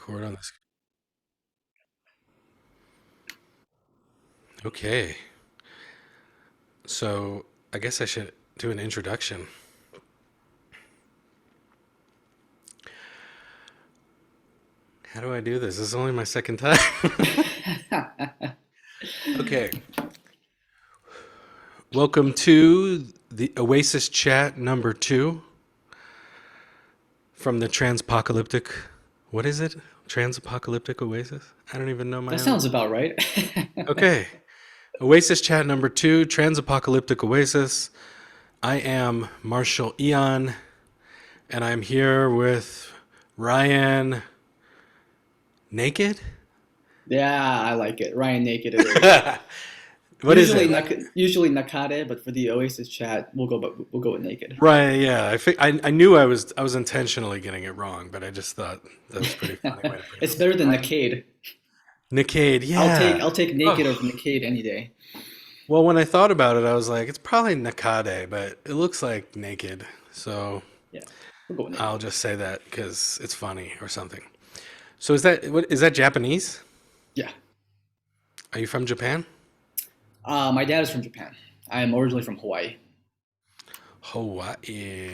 record on this. Okay. So I guess I should do an introduction. How do I do this? This is only my second time. Okay. Welcome to the Oasis chat number 2 from the transpocalyptic. What is it? Transapocalyptic Oasis? I don't even know my That own. sounds about right. Okay. Oasis chat number 2, Transapocalyptic Oasis. I am Marshall Eon, and I'm here with Ryan Naked? Yeah, I like it. Ryan Naked it is. What is it? Usually Nakade, but for the Oasis chat, we'll go with Naked. Right, yeah. I knew I was intentionally getting it wrong, but I just thought that was a pretty funny way to It's pronounce it. better than Nakade. Naked, yeah. I'll take Naked over Oh. Nakade any day. Well, when I thought about it, I was like, it's probably Nakade, but it looks like naked. So Yeah, we'll go with I'll Naked. just say that because it's funny or something. So is that Japanese? Yeah. Are you from Japan? My dad is from Japan. I am originally from Hawaii. Hawaii.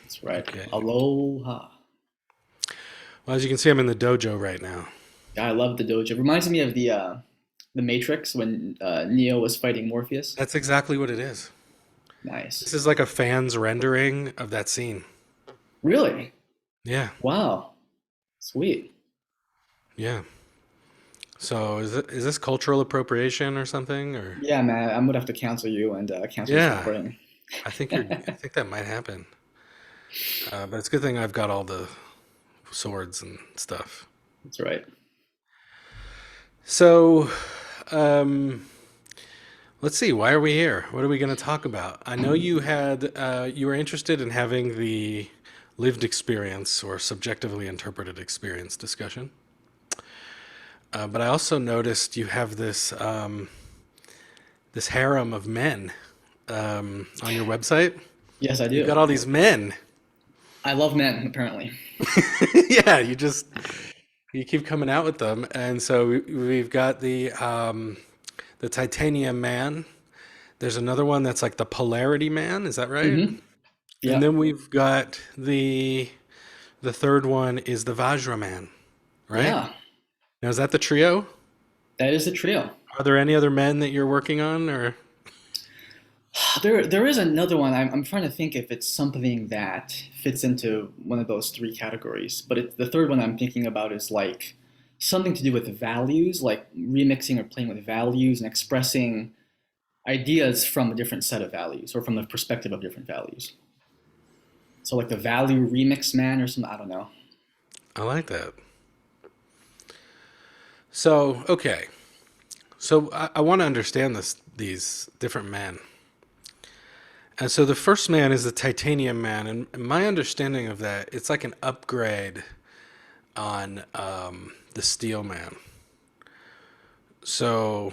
That's right. Okay. Aloha. Well, as you can see, I'm in the dojo right now. Yeah, I love the dojo. Reminds me of the Matrix when Neo was fighting Morpheus. That's exactly what it is. Nice. This is like a fan's rendering of that scene. Really? Yeah, Wow. Sweet. yeah. So is this cultural appropriation or something? Or Yeah, man, I'm gonna have to cancel you and cancel this yeah, recording. I think that might happen. But it's a good thing I've got all the swords and stuff. That's right. So, um, let's see. Why are we here? What are we going to talk about? I know you were interested in having the lived experience or subjectively interpreted experience discussion. But I also noticed you have this harem of men on your website. Yes, I You've do. got all these men. I love men, apparently. Yeah, you keep coming out with them, and so we've got the titanium man. There's another one that's like the polarity man. Is that right? Mm-hmm. And Yep. then we've got the third one is the Vajra Man, right? Yeah, Now is that the trio? that is the trio. Are there any other men that you're working on, or There is another one. I'm trying to think if it's something that fits into one of those three categories. But the third one I'm thinking about is like something to do with values, like remixing or playing with values and expressing ideas from a different set of values or from the perspective of different values. So like the value remix man or something. I don't know. I like that. So okay, so I want to understand these different men. And so the first man is the titanium man, and my understanding of that, it's like an upgrade on the steel man. So,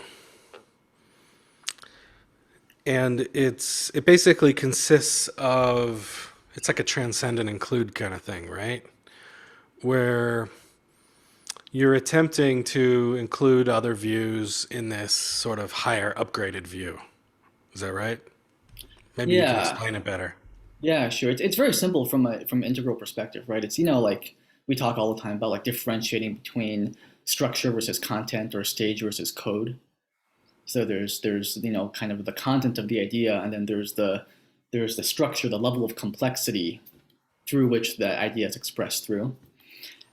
and it basically consists of it's like a transcend and include kind of thing, right? Where you're attempting to include other views in this sort of higher upgraded view. Is that right? Maybe you can Yeah, explain it better. yeah, sure. It's very simple from an integral perspective, right? It's like we talk all the time about like differentiating between structure versus content or stage versus code. So there's kind of the content of the idea, and then there's the structure, the level of complexity through which the idea is expressed through.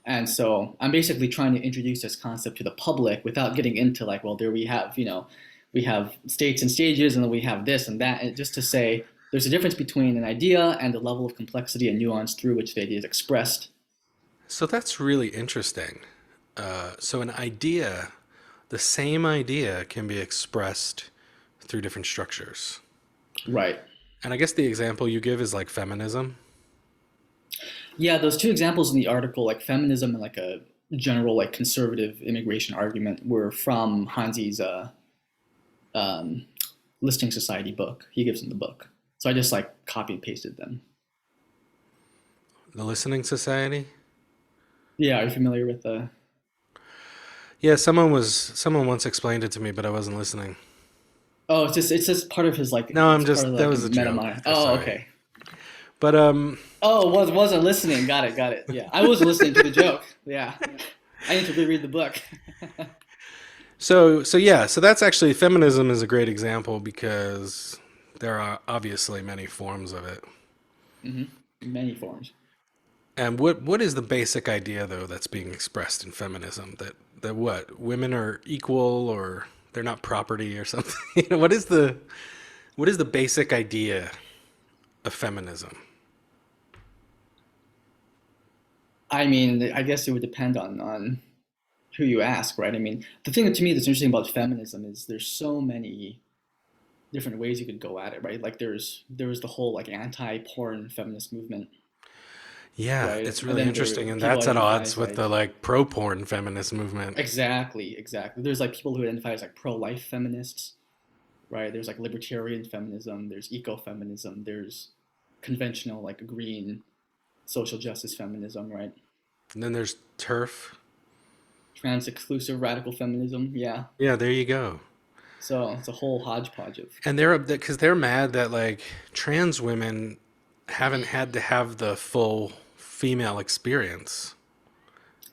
And so I'm basically trying to introduce this concept to the public without getting into like, well, there we have states and stages, and then we have this and that, and just to say there's a difference between an idea and the level of complexity and nuance through which the idea is expressed. So that's really interesting. So an idea, the same idea can be expressed through different structures. Right. And I guess the example you give is like feminism. Yeah, those two examples in the article, like feminism and like a general like conservative immigration argument, were from Hanzi's um, listing society book. He gives in the book. So I just like copy and pasted them. The Listening Society. Yeah, are you familiar with Yeah, someone once explained it to me, but I wasn't listening. Oh, it's just part of his like No, I'm it's part of just that like a was a meta joke. mind. I'm Oh, sorry. okay. But Oh, wasn't listening. Got it, got it. Yeah, I was listening to the joke. Yeah, I need to reread the book. so yeah, so that's actually feminism is a great example because there are obviously many forms of it. Many forms. And what is the basic idea though that's being expressed in feminism that what women are equal or they're not property or something? What is the basic idea of feminism? I mean, I guess it would depend on who you ask, right? I mean, the thing that to me that's interesting about feminism is there's so many different ways you could go at it, right? Like there was the whole like anti-porn feminist movement, Yeah, right? it's And really then there interesting, and people that's at identify odds as with the like like pro porn feminist movement. exactly. There's like people who identify as like pro-life feminists, right? There's like libertarian feminism, there's ecofeminism, there's conventional like green social justice feminism, right? And then there's TERF. Trans exclusive radical feminism, yeah. Yeah, there you go. So it's a whole hodgepodge of And they're because they're mad that like trans women haven't had to have the full female experience,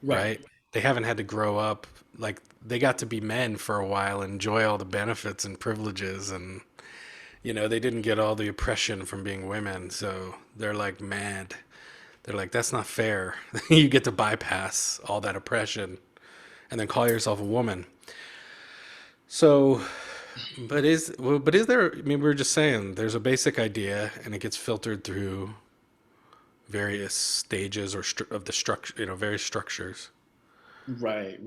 right. right? They haven't had to grow up like they got to be men for a while and enjoy all the benefits and privileges and they didn't get all the oppression from being women, so they're like mad. They're like that's not fair. You get to bypass all that oppression and then call yourself a woman. So, but is there? I mean, we were just saying there's a basic idea, and it gets filtered through various stages of the structure, various structures. Right.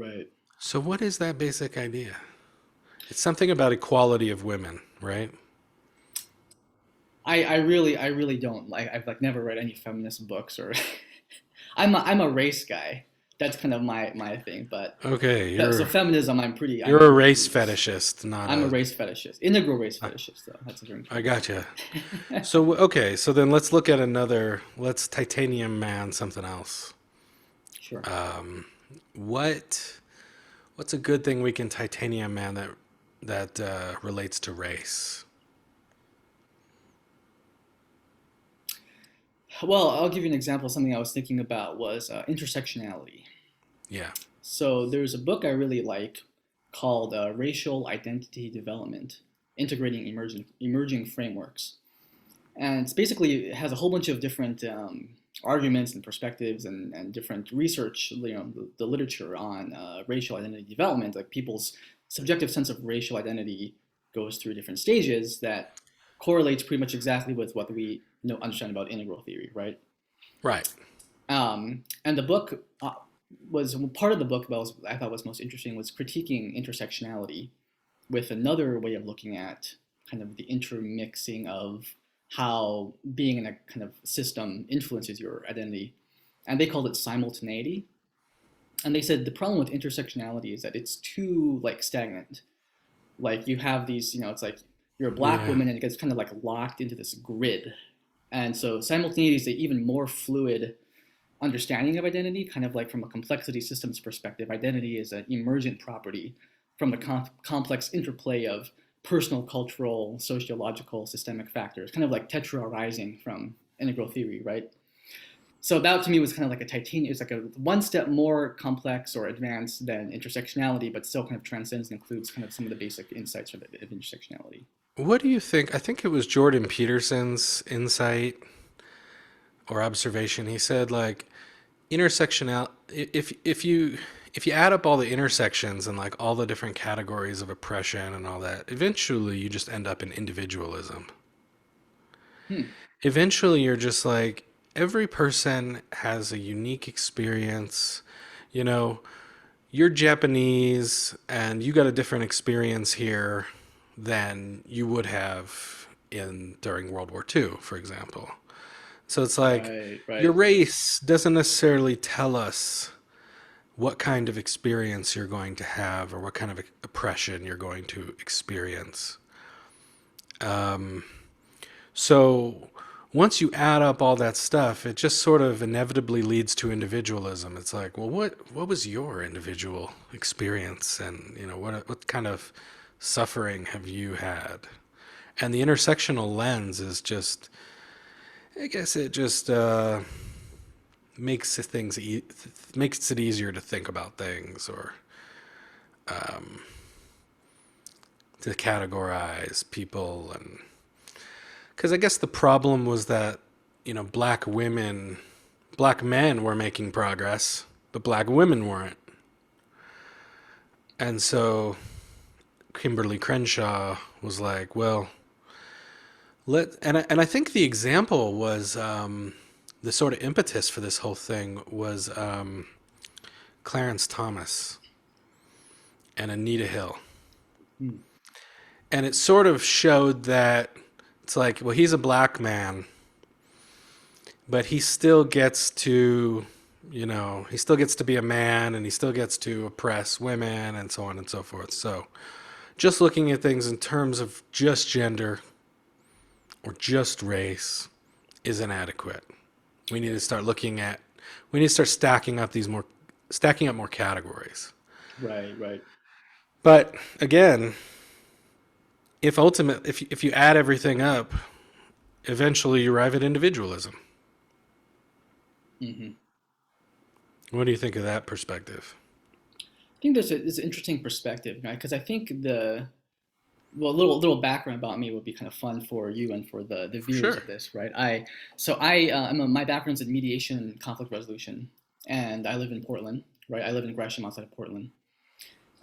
So, what is that basic idea? It's something about equality of women, right? I really don't like. I've like never read any feminist books or. I'm a race guy. That's kind of my thing. But Okay, so you're feminism, you're a I'm race pretty. fetishist, not I'm a a. race fetishist, integral race fetishist though. That's a very I important gotcha. distinction. So okay, so then let's look at another. Let's titanium man something else. Sure. What what's a good thing we can titanium man that relates to race? Well, I'll give you an example. Something I was thinking about was intersectionality. Yeah. So there's a book I really like called Racial Identity Development: Integrating Emerging Frameworks. And it's basically it has a whole bunch of different arguments and perspectives and different research, the literature on racial identity development, like people's subjective sense of racial identity goes through different stages that correlates pretty much exactly with what we understand about integral theory, right? Right. And the book was part of the book that I thought was most interesting was critiquing intersectionality with another way of looking at kind of the intermixing of how being in a kind of system influences your identity. And they called it simultaneity. And they said the problem with intersectionality is that it's too like stagnant. Like you have these, it's like you're a black Yeah. woman and it gets kind of like locked into this grid. And so simultaneity is an even more fluid understanding of identity, kind of like from a complexity systems perspective. Identity is an emergent property from the complex interplay of personal, cultural, sociological, systemic factors, kind of like tetra arising from integral theory, right? So that to me was kind of like a titanium. It's like a one step more complex or advanced than intersectionality, but still kind of transcends and includes kind of some of the basic insights of intersectionality. What do you think? I think it was Jordan Peterson's insight or observation. He said like intersectional if you add up all the intersections and like all the different categories of oppression and all that, eventually you just end up in individualism. Hmm. Eventually you're just like every person has a unique experience. You know, you're Japanese and you got a different experience here than you would have in during World War II, for example. So it's like your Right. race doesn't necessarily tell us what kind of experience you're going to have or what kind of oppression you're going to experience. So once you add up all that stuff, it just sort of inevitably leads to individualism. It's like, well, what was your individual experience, and what kind of suffering have you had? And the intersectional lens is just, I guess, it just makes things makes it easier to think about things, or to categorize people. And because I guess the problem was that black men were making progress, but black women weren't. And so Kimberly Crenshaw was like, well, and I think the example was, the sort of impetus for this whole thing was, Clarence Thomas and Anita Hill. Mm. And it sort of showed that it's like, well, he's a black man, but he still gets to, he still gets to be a man, and he still gets to oppress women, and so on and so forth. So just looking at things in terms of just gender or just race is inadequate. We need to start stacking up more categories. Right, right. But again, if you add everything up, eventually you arrive at individualism. Hmm. What do you think of that perspective? I think there's an interesting perspective, right? Because I think well, a little background about me would be kind of fun for you and for the viewers Sure. of this, right? My background's in mediation and conflict resolution, and I live in Portland, right? I live in Gresham outside of Portland,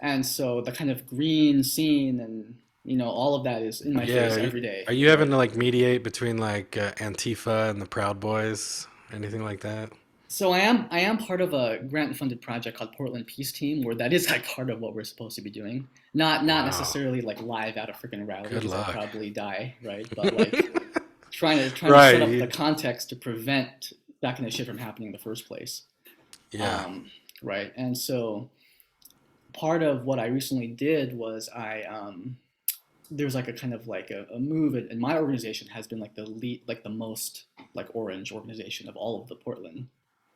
and so the kind of green scene and all of that is in my Yeah. face every day, Are you having right? to like mediate between like Antifa and the Proud Boys? Anything like that? So I am part of a grant funded project called Portland Peace Team, where that is like part of what we're supposed to be doing. Not Wow. necessarily like live at a freaking rally Good because I'll luck. probably die, right? But like trying to set up the Right. context to prevent that kind of shit from happening in the first place. Yeah. Um, right. And so part of what I recently did was there's like a kind of like a move, and my organization has been like the lead, like the most like orange organization of all of the Portland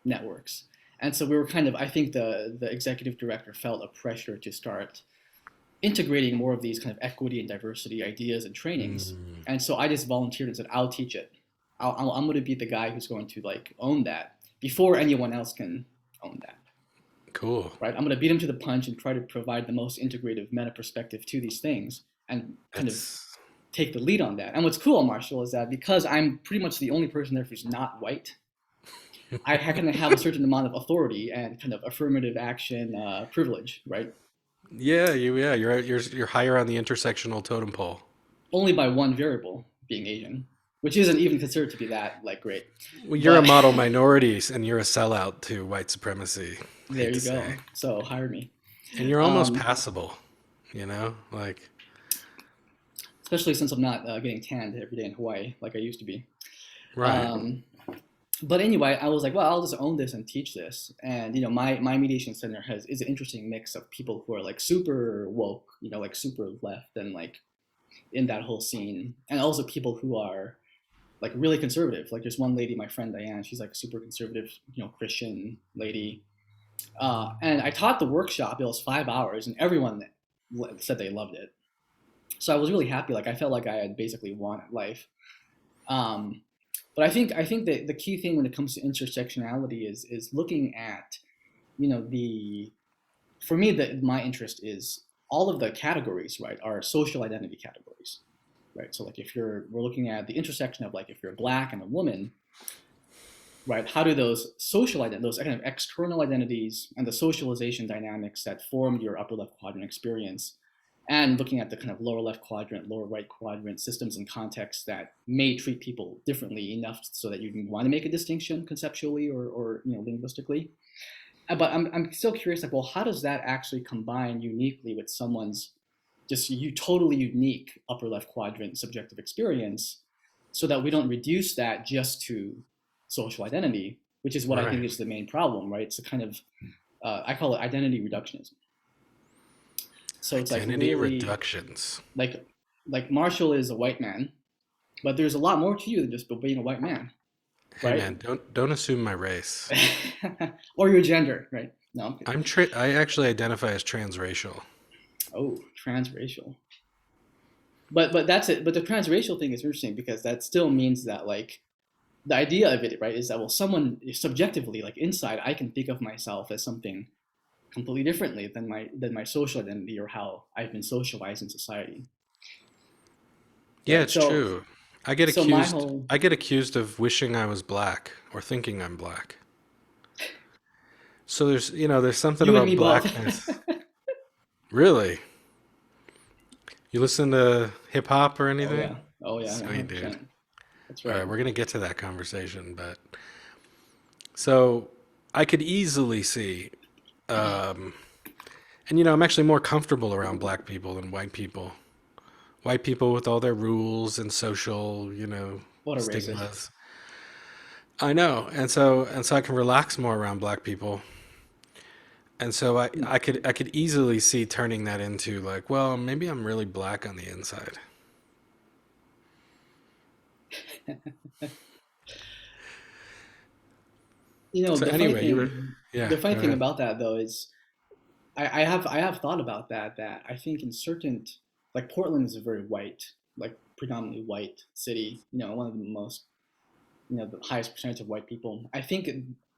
networks. And so we were kind of, I think the executive director felt a pressure to start integrating more of these kind of equity and diversity ideas and trainings. Mm, And so I just volunteered and said, I'll teach it. I'm going to be the guy who's going to like own that before anyone else can own that. cool. Right? I'm going to beat him to the punch and try to provide the most integrative meta perspective to these things and kind of That's take the lead on that. And what's cool, Marshall, is that because I'm pretty much the only person there who's not white, I kind of have a certain amount of authority and kind of affirmative action privilege, right? you're higher on the intersectional totem pole. Only by one variable, being Asian, which isn't even considered to be that like great. Well, you're a But model minority, and you're a sellout to white supremacy. I there hate you to say, go. So hire me. and you're almost Um, passable. Like Especially since I'm not getting tanned every day in Hawaii like I used to be. right. Um, but anyway, I was like, well, I'll just own this and teach this. And my mediation center is an interesting mix of people who are like super woke, like super left and like in that whole scene, and also people who are like really conservative. Like there's one lady, my friend Diane, she's like a super conservative, Christian lady. And I taught the workshop. It was 5 hours, and everyone said they loved it. So I was really happy. Like I felt like I had basically won at life. Um, but I think that the key thing when it comes to intersectionality is looking at the for me that my interest is all of the categories, right, are social identity categories, right? So like if we're looking at the intersection of like if you're black and a woman, right? How do those kind of external identities and the socialization dynamics that form your upper left quadrant experience, and looking at the kind of lower left quadrant, lower right quadrant systems and contexts that may treat people differently enough so that you want to make a distinction conceptually or linguistically. But I'm still curious, like, well, how does that actually combine uniquely with someone's just totally unique upper left quadrant subjective experience, so that we don't reduce that just to social identity, which is what I think Right. is the main problem, right? It's a kind of I call it identity reductionism. So it's like Identity really reductions. like Marshall is a white man, But there's a lot more to you than just being a white man, Hey right? man, don't assume my race. Or your gender, right? No, I'm kidding. I actually identify as transracial. Oh, transracial. But that's it. But the transracial thing is interesting because that still means that like the idea of it, right, is that well, someone subjectively, like inside, I can think of myself as something completely differently than my social identity or how I've been socialized in society, Yeah, right? it's true. I get So my accused whole I get accused of wishing I was black or thinking I'm black. So there's something you and about me both. blackness. Really? You listen to hip hop or Oh anything? yeah, oh yeah, Sweet, dude. 100%. That's All right. right, we're gonna get to that conversation, but so I could easily see, um, and I'm actually more comfortable around black people than white people. White people with all their rules and social, What a racist. stigmas. I know, and so I can relax more around black people, and so I could easily see turning that into like, well, maybe I'm really black on the inside. You know, So anyway, yeah, the funny go thing ahead. about that though is I have thought about that. That I think in certain like Portland is a very white, like predominantly white city. You know, one of the most the highest percentage of white people. I think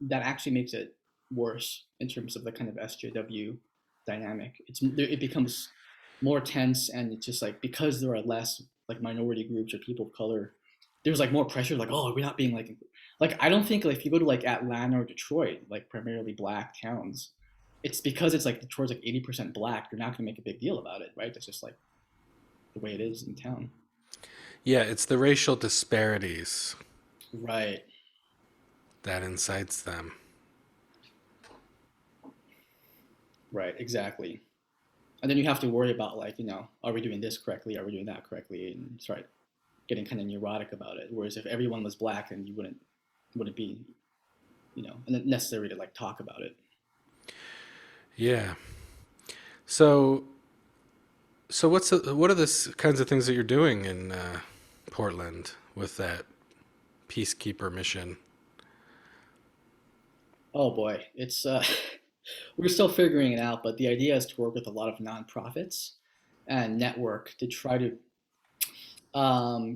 that actually makes it worse in terms of the kind of SJW dynamic. It becomes more tense, and it's just like because there are less like minority groups or people of color, there's like more pressure. Like, oh, are we not being like I don't think like if you go to like Atlanta or Detroit, like primarily black towns, it's because it's like Detroit's like 80% black. You're not gonna make a big deal about it, right? That's just like the way it is in town. Yeah, it's the racial disparities Right. that incites them. Right. Exactly. And then you have to worry about like are we doing this correctly, are we doing that correctly, and start getting kind of neurotic about it. Whereas if everyone was black, then you wouldn't be necessary to like talk about it. Yeah. So what are the kinds of things that you're doing in Portland with that peacekeeper mission? Oh boy, it's we're still figuring it out, but the idea is to work with a lot of nonprofits and network to try to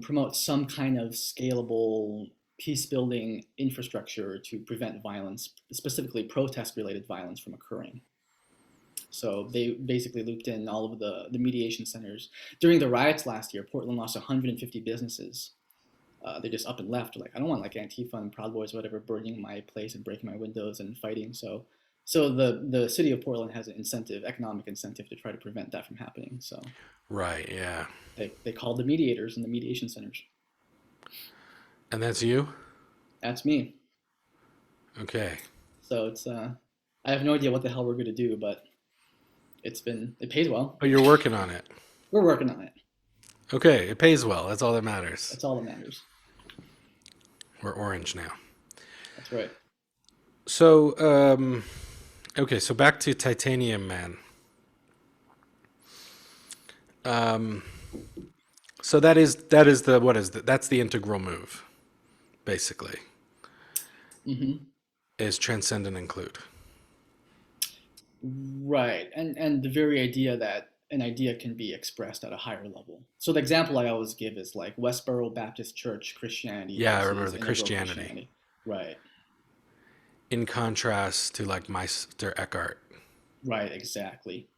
promote some kind of scalable peace building infrastructure to prevent violence, specifically protest related violence, from occurring. So they basically looped in all of the mediation centers. During the riots last year, Portland lost 150 businesses. They just up and left. Like, I don't want like Antifa and Proud Boys, whatever, burning my place and breaking my windows and fighting. So the city of Portland has an incentive, economic incentive, to try to prevent that from happening. So Right, yeah. they called the mediators and the mediation centers. And that's you? That's me. Okay. So it's I have no idea what the hell we're gonna do, but it pays well. Oh, you're working on it. We're working on it. Okay, it pays well. That's all that matters. That's all that matters. We're orange now. That's right. So, okay, so back to Titanium Man. Um, so that is the what is that? That's the integral move, basically, Hmm. is transcend and include. Right, and the very idea that an idea can be expressed at a higher level. So the example I always give is like Westboro Baptist Church Christianity Yeah, I remember versus the integral Christianity. Christianity. Right, In contrast to like Meister Eckhart. right, exactly.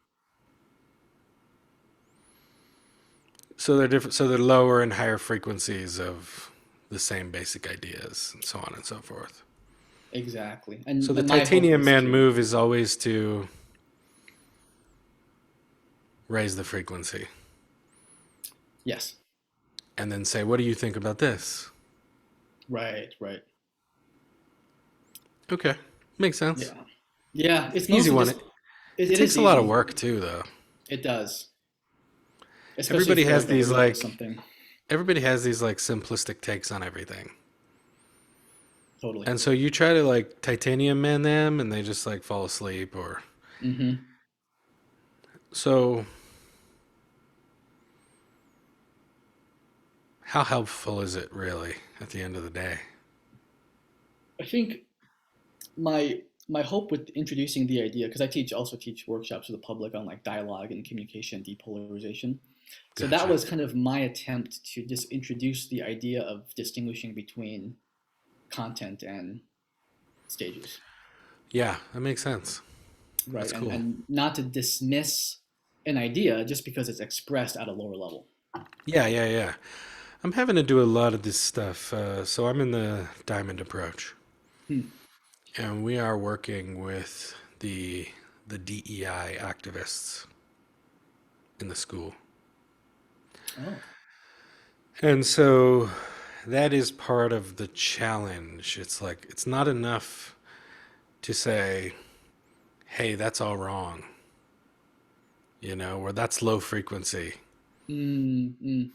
So they're different. So they're lower and higher frequencies of the same basic ideas, and so on and so forth. Exactly. So the And my hope Titanium is Man to move is always to raise the frequency yes. and then say, "What do you think about this?" Right, right. Okay, makes sense. Yeah. Yeah, it's Easy mostly one. just It it is takes a lot of easy. work too, though. It does. Especially Everybody if you're has like these allergic to like something. everybody has these like simplistic takes on everything. Totally. And so you try to like titanium man them and they just like fall asleep or Mm-hmm. so how helpful is it really at the end of the day? I think my my hope with introducing the idea, because I teach workshops to the public on like dialogue and communication depolarization. So that Gotcha. was kind of my attempt to just introduce the idea of distinguishing between content and stages, Yeah, that makes sense. right? That's And cool. not to dismiss an idea just because it's expressed at a lower level. Yeah, yeah, yeah. I'm having to do a lot of this stuff. So I'm in the diamond approach, Hmm. and we are working with the DEI activists in the school. Oh, And so that is part of the challenge. It's like it's not enough to say, "Hey, that's all wrong," or that's low frequency. mm, mm,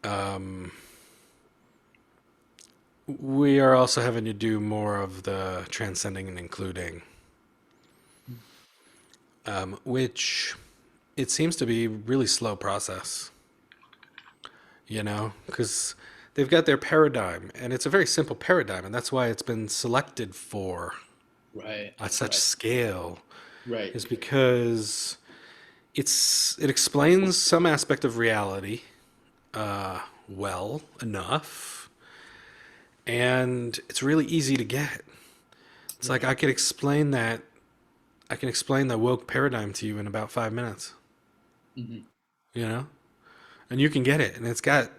Um, we are also having to do more of the transcending and including, which it seems to be a really slow process, because they've got their paradigm, and it's a very simple paradigm, and that's why it's been selected for right, at such right, scale, right, is because it explains some aspect of reality well enough, and it's really easy to get. It's like right. I can explain the woke paradigm to you in about 5 minutes, Hmm. you know, and you can get it, and it's got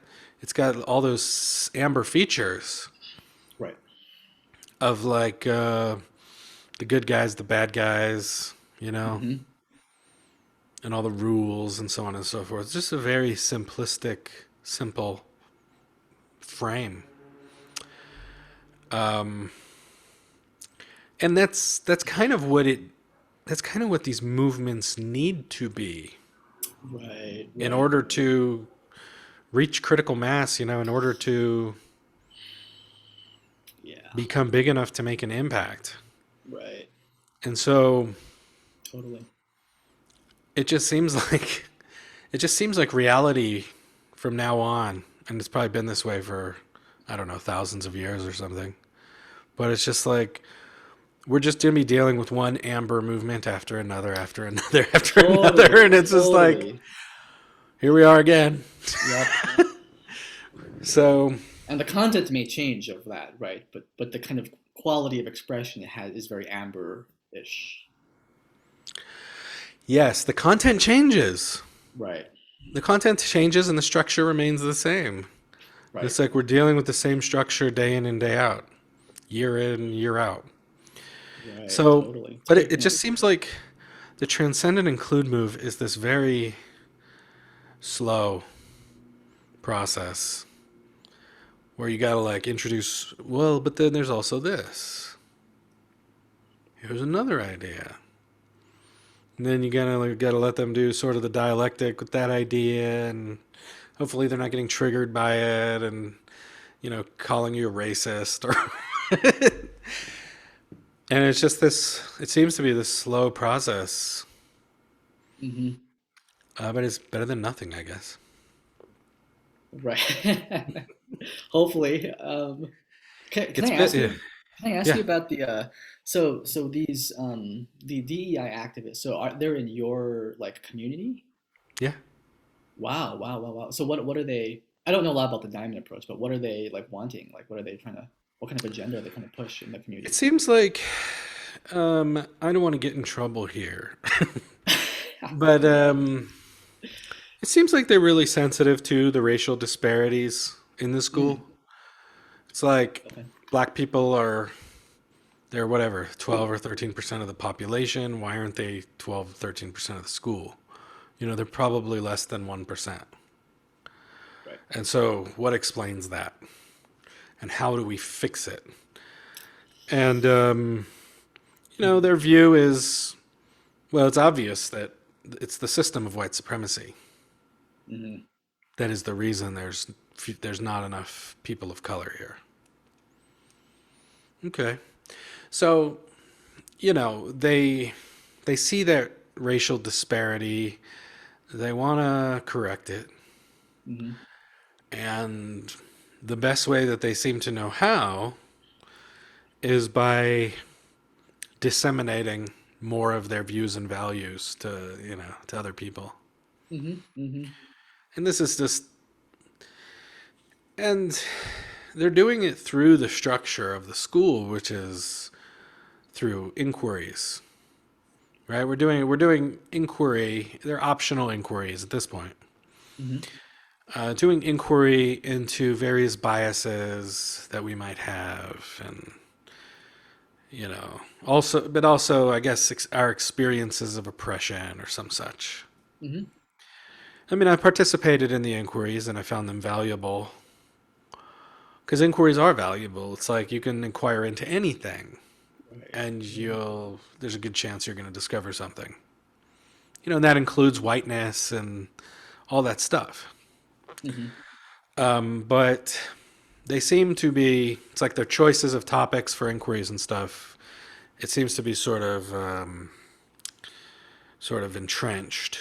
all those amber features Right. of like the good guys, the bad guys, Hmm. and all the rules and so on and so forth. It's just a very simplistic, simple frame. And that's kind of what these movements need to be Right, in right. order to reach critical mass, in order to Yeah, become big enough to make an impact. right. And so Totally. it just seems like it just seems like reality from now on, and it's probably been this way for I don't know, thousands of years or something. But it's just like we're just going to be dealing with one amber movement after another after another, Totally, and it's just like totally. here we are again. Yep. So And the content may change of that, right? But the kind of quality of expression it has is very amber-ish. yes, the content changes. Right, The content changes and the structure remains the same. right, It's like we're dealing with the same structure day in and day out, year in, year out. right. So, Totally. It's a but good it point. just seems like the transcend and include move is this very slow process where you gotta like introduce, well, but then there's also this. Here's another idea. And then you gotta let them do sort of the dialectic with that idea, and hopefully they're not getting triggered by it, and calling you a racist or. And it's just this. It seems to be this slow process, Hmm. but it's better than nothing, I guess. Right. Hopefully. Can It's I ask bit, you? Can I ask yeah, you about the so these the DEI activists? So are they're in your like community? yeah. Wow, wow, wow, wow. So what are they? I don't know a lot about the diamond approach, but what are they like wanting? Like, what are they trying to? What kind of agenda are they trying to push in the It community? seems like I don't want to get in trouble here, but Yeah. it seems like they're really sensitive to the racial disparities in the school. Mm, It's like okay. black people are they're whatever 12 or 13% of the population. Why aren't they 12 13% of the school? They're probably less than 1%. Right. And so, what explains that? And how do we fix it? And their view is well, it's obvious that it's the system of white supremacy Mm-hmm. that is the reason there's not enough people of color here. Okay, so they see that racial disparity, they want to correct it, Mm-hmm. And the best way that they seem to know how is by disseminating more of their views and values to, to other people. Mm-hmm. Mm-hmm. And this is just, and they're doing it through the structure of the school, which is through inquiries, right? We're doing inquiry. They're optional inquiries at this point. Mm-hmm. Doing inquiry into various biases that we might have, and but also, I guess our experiences of oppression or some such. Mm-hmm. I mean, I participated in the inquiries and I found them valuable because inquiries are valuable. It's like you can inquire into anything, Right. and there's a good chance you're going to discover something. And that includes whiteness and all that stuff. Mm-hmm. But they seem to be, it's like their choices of topics for inquiries and stuff. It seems to be sort of entrenched.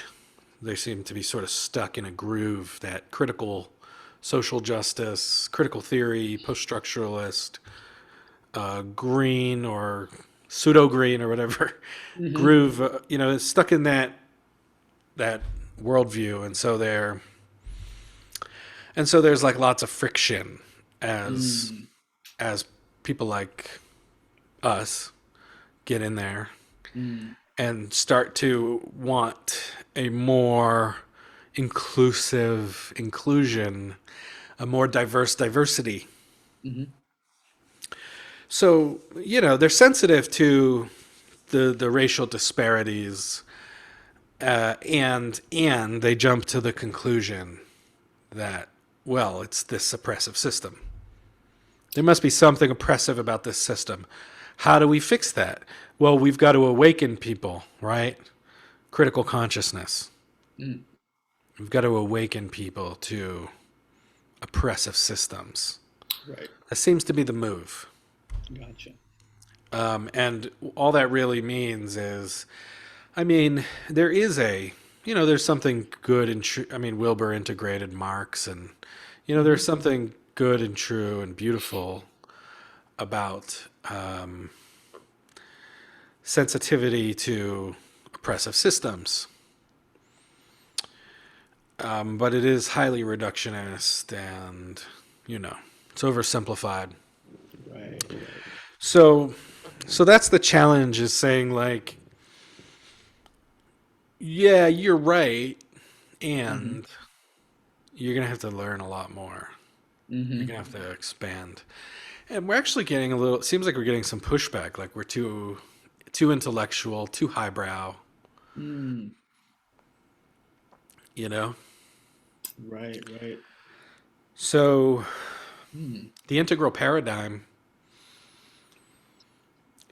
They seem to be sort of stuck in a groove that critical social justice, critical theory, post-structuralist, green or pseudo green or whatever Mm-hmm. groove, is stuck in that worldview, and so there's like lots of friction as Mm. as people like us get in there Mm. and start to want a more inclusion, a more diverse diversity. Mm-hmm. So, they're sensitive to the racial disparities, and they jump to the conclusion that, well, it's this oppressive system. There must be something oppressive about this system. How do we fix that? Well, we've got to awaken people, right? Critical consciousness. Mm. We've got to awaken people to oppressive systems. Right. That seems to be the move. Gotcha. And all that really means is, I mean, there's something good and true. I mean, Wilbur integrated Marx, and, Mm-hmm. there's something good and true and beautiful about sensitivity to oppressive systems. But it is highly reductionist and, it's oversimplified. Right. Right. So, so that's the challenge, is saying like, yeah, you're right, Mm-hmm. and you're gonna have to learn a lot more. You're Mm-hmm. gonna have to expand. And we're actually getting a little. It seems like we're getting some pushback. Like we're too intellectual, too highbrow. Mm. You know. Right. Right. So Mm. the integral paradigm,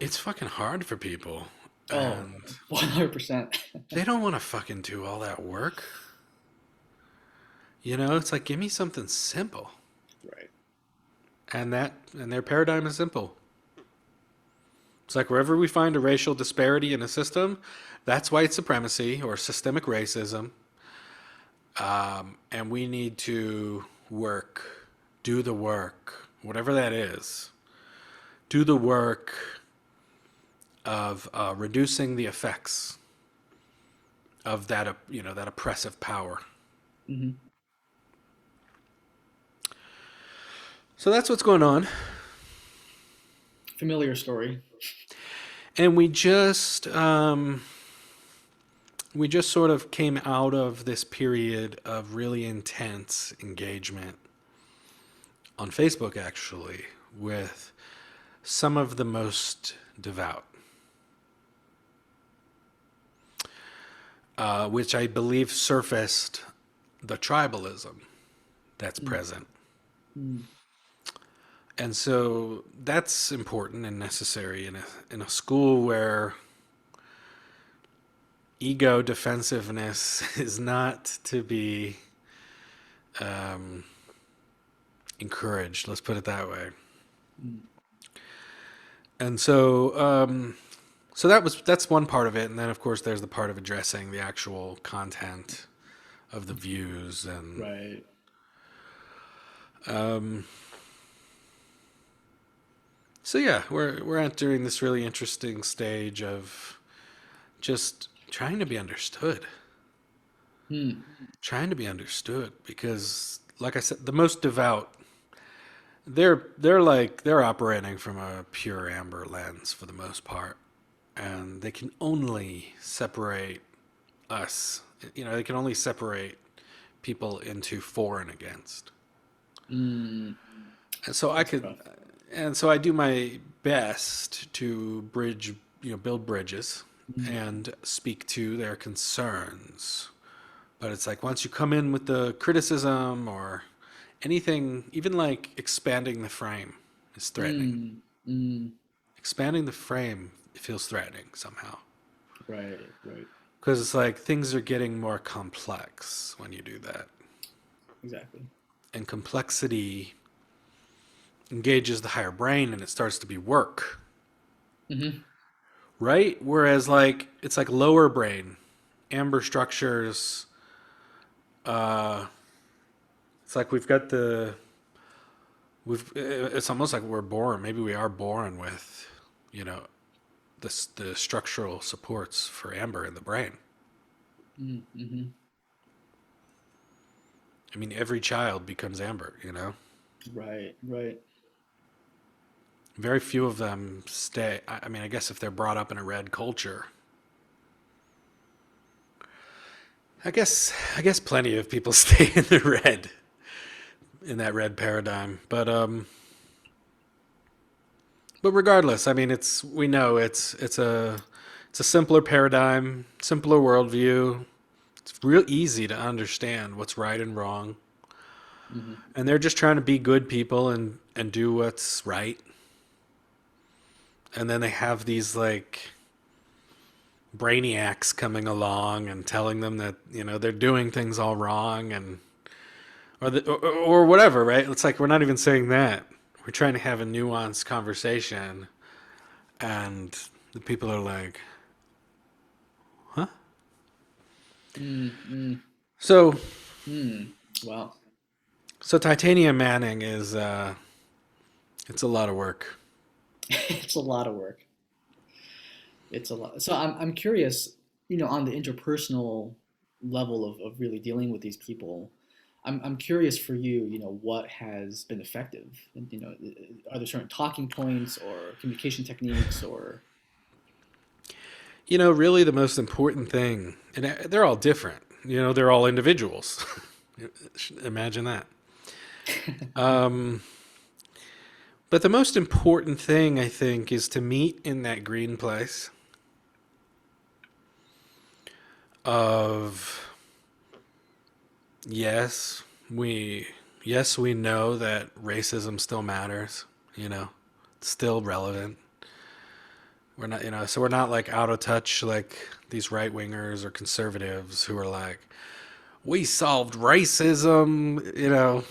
it's fucking hard for people, Oh, and 100%. they don't want to fucking do all that work. It's like, give me something simple, Right. and their paradigm is simple. It's like wherever we find a racial disparity in a system, that's white supremacy or systemic racism. And we need to do the work, whatever that is, do the work of reducing the effects of that oppressive power. Mm-hmm. So that's what's going on. Familiar story. And we just sort of came out of this period of really intense engagement on Facebook, actually, with some of the most devout, which I believe surfaced the tribalism that's Mm. present. Mm. And so that's important and necessary in a school where ego defensiveness is not to be um, encouraged. Let's put it that way. Mm. And so that's one part of it, and then of course there's the part of addressing the actual content of the views, and Right. Um, so yeah, we're entering this really interesting stage of just trying to be understood, Hmm. because, like I said, the most devout, they're operating from a pure amber lens for the most part, and they can only separate us. They can only separate people into for and against. Mm, And so I that's could, rough. and so I do my best to build bridges Mm, and speak to their concerns. But it's like once you come in with the criticism or anything, even like expanding the frame is threatening. mm, mm, Expanding the frame feels threatening somehow. right, right, Because it's like things are getting more complex when you do that. exactly. And complexity engages the higher brain and it starts to be work, Hmm. right? Whereas like it's like lower brain, amber structures, uh it's like it's almost like we're born, maybe we are born with, you know, the structural supports for amber in the brain. Mm-hmm. I mean, every child becomes amber. Right, right. Very few of them stay. I mean, I guess if they're brought up in a red culture, I guess plenty of people stay in the red, in that red paradigm. But regardless, I mean, we know it's a simpler paradigm, simpler worldview. It's real easy to understand what's right and wrong, Hmm. and they're just trying to be good people and do what's right. And then they have these like brainiacs coming along and telling them that they're doing things all wrong, and or whatever, right? It's like we're not even saying that. We're trying to have a nuanced conversation, and the people are like, huh? Mm, mm, So mm. Wow. so titanium manning is it's a lot of work. It's a lot of work. It's a lot. So I'm curious, on the interpersonal level of really dealing with these people. I'm curious for you, what has been effective? And, are there certain talking points or communication techniques or Really the most important thing, and they're all different. They're all individuals. Imagine that. Um, but the most important thing, I think, is to meet in that green place of yes, we yes, we know that racism still matters, it's still relevant. We're not, so we're not like out of touch like these right wingers or conservatives who are like, we solved racism,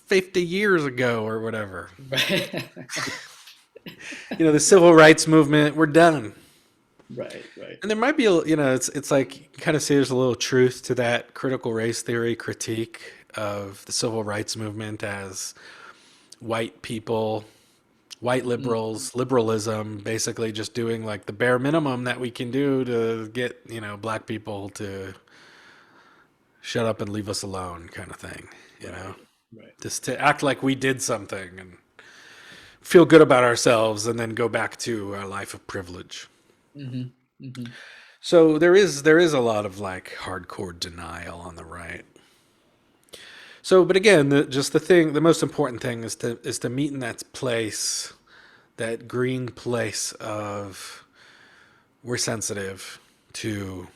50 years ago or whatever. right, The civil rights movement, we're done. right, right. And there might be, it's like you kind of say there's a little truth to that critical race theory critique of the civil rights movement as white people, white Mm, liberals, liberalism, basically just doing like the bare minimum that we can do to get, black people to shut up and leave us alone kind of thing, right, right. just to act like we did something and feel good about ourselves and then go back to our life of privilege. Hmm. Hmm. So there is a lot of like hardcore denial on the right. So, but again, the most important thing is to meet in that place, that green place of we're sensitive to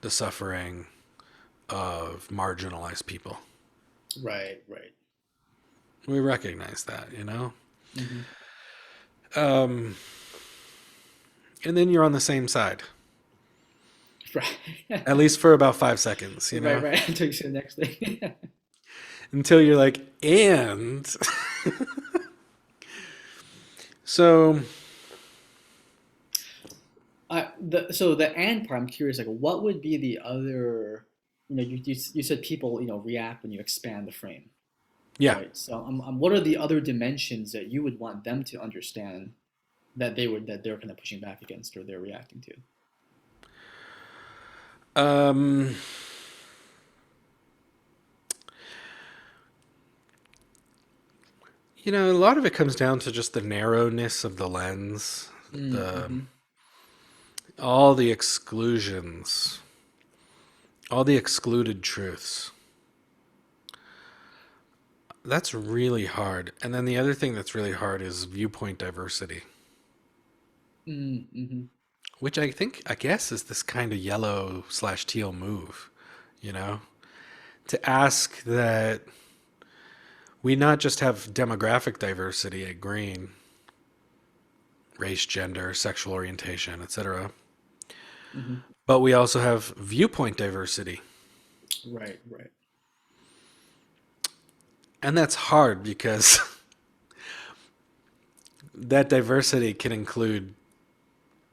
the suffering of marginalized people. Right, right. We recognize that. Hmm. Um, and then you're on the same side, Right. at least for about 5 seconds, Right, right. Until you see the next thing. until you're like, and so So the and part, I'm curious, like, what would be the other? You said people, react when you expand the frame. Yeah. right? So, what are the other dimensions that you would want them to understand that they're kind of pushing back against or they're reacting to? Um, a lot of it comes down to just the narrowness of the lens, the Mm-hmm. all the exclusions, all the excluded truths. That's really hard. And then the other thing that's really hard is viewpoint diversity, Mm-hmm. which I guess is this kind of yellow slash teal move, you know, to ask that we not just have demographic diversity at green, race, gender, sexual orientation, etc., Mm-hmm. but we also have viewpoint diversity. Right, right. And that's hard because that diversity can include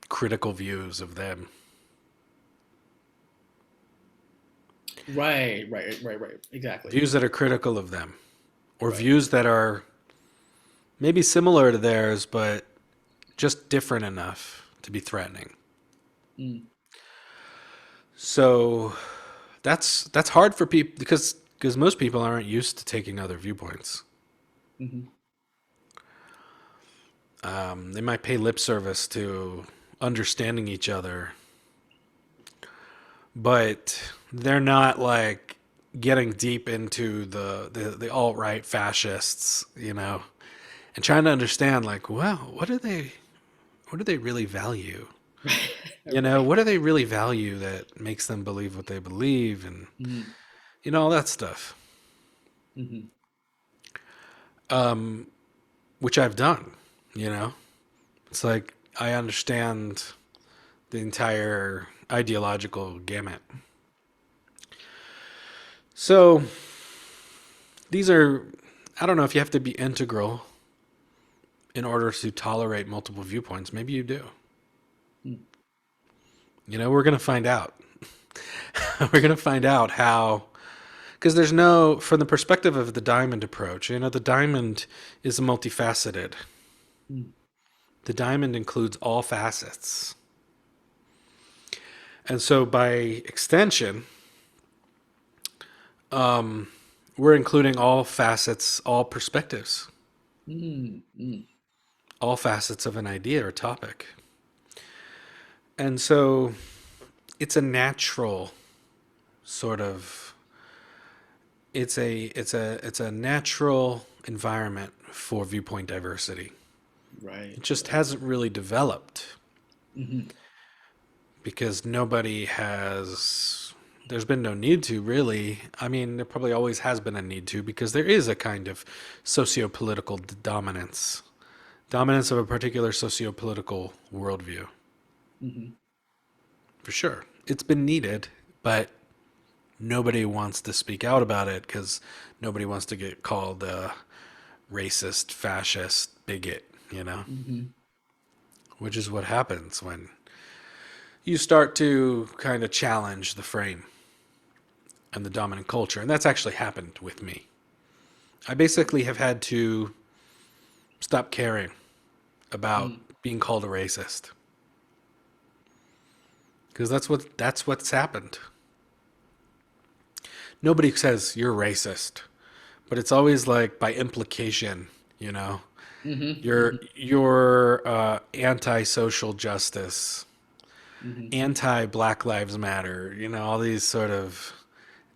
critical views of them. Right. Exactly. Views that are critical of them, or Right. views that are maybe similar to theirs, but just different enough to be threatening. Mm, So that's hard for people because most people aren't used to taking other viewpoints. mm-hmm. They might pay lip service to understanding each other, but they're not like getting deep into the alt right fascists, and trying to understand like, wow, what do they really value? Right. What do they really value that makes them believe what they believe, and Mm-hmm. all that stuff, Mm-hmm. which I've done. You know, it's like I understand the entire ideological gamut. So these are, I don't know if you have to be integral in order to tolerate multiple viewpoints. Maybe you do. Mm, We're going to find out. We're going to find out how, because there's no, from the perspective of the diamond approach, the diamond is multifaceted. mm. The diamond includes all facets. And so by extension, we're including all facets, all perspectives, Mm, mm. all facets of an idea or topic. And so it's a natural sort of it's a natural environment for viewpoint diversity. Right, It just right. hasn't really developed Mm-hmm. because nobody has there's been no need to really. I mean, there probably always has been a need to because there is a kind of socio-political dominance of a particular socio-political worldview, Mm-hmm. for sure. It's been needed, but nobody wants to speak out about it because nobody wants to get called a racist, fascist, bigot, Mm-hmm. which is what happens when you start to kind of challenge the frame and the dominant culture. And that's actually happened with me. I basically have had to stop caring about Mm. being called a racist because that's what's happened. Nobody says you're racist, but it's always like by implication, you know. Mm-hmm. You're Mm-hmm. you're anti-social justice, Mm-hmm. anti-Black Lives Matter, all these sort of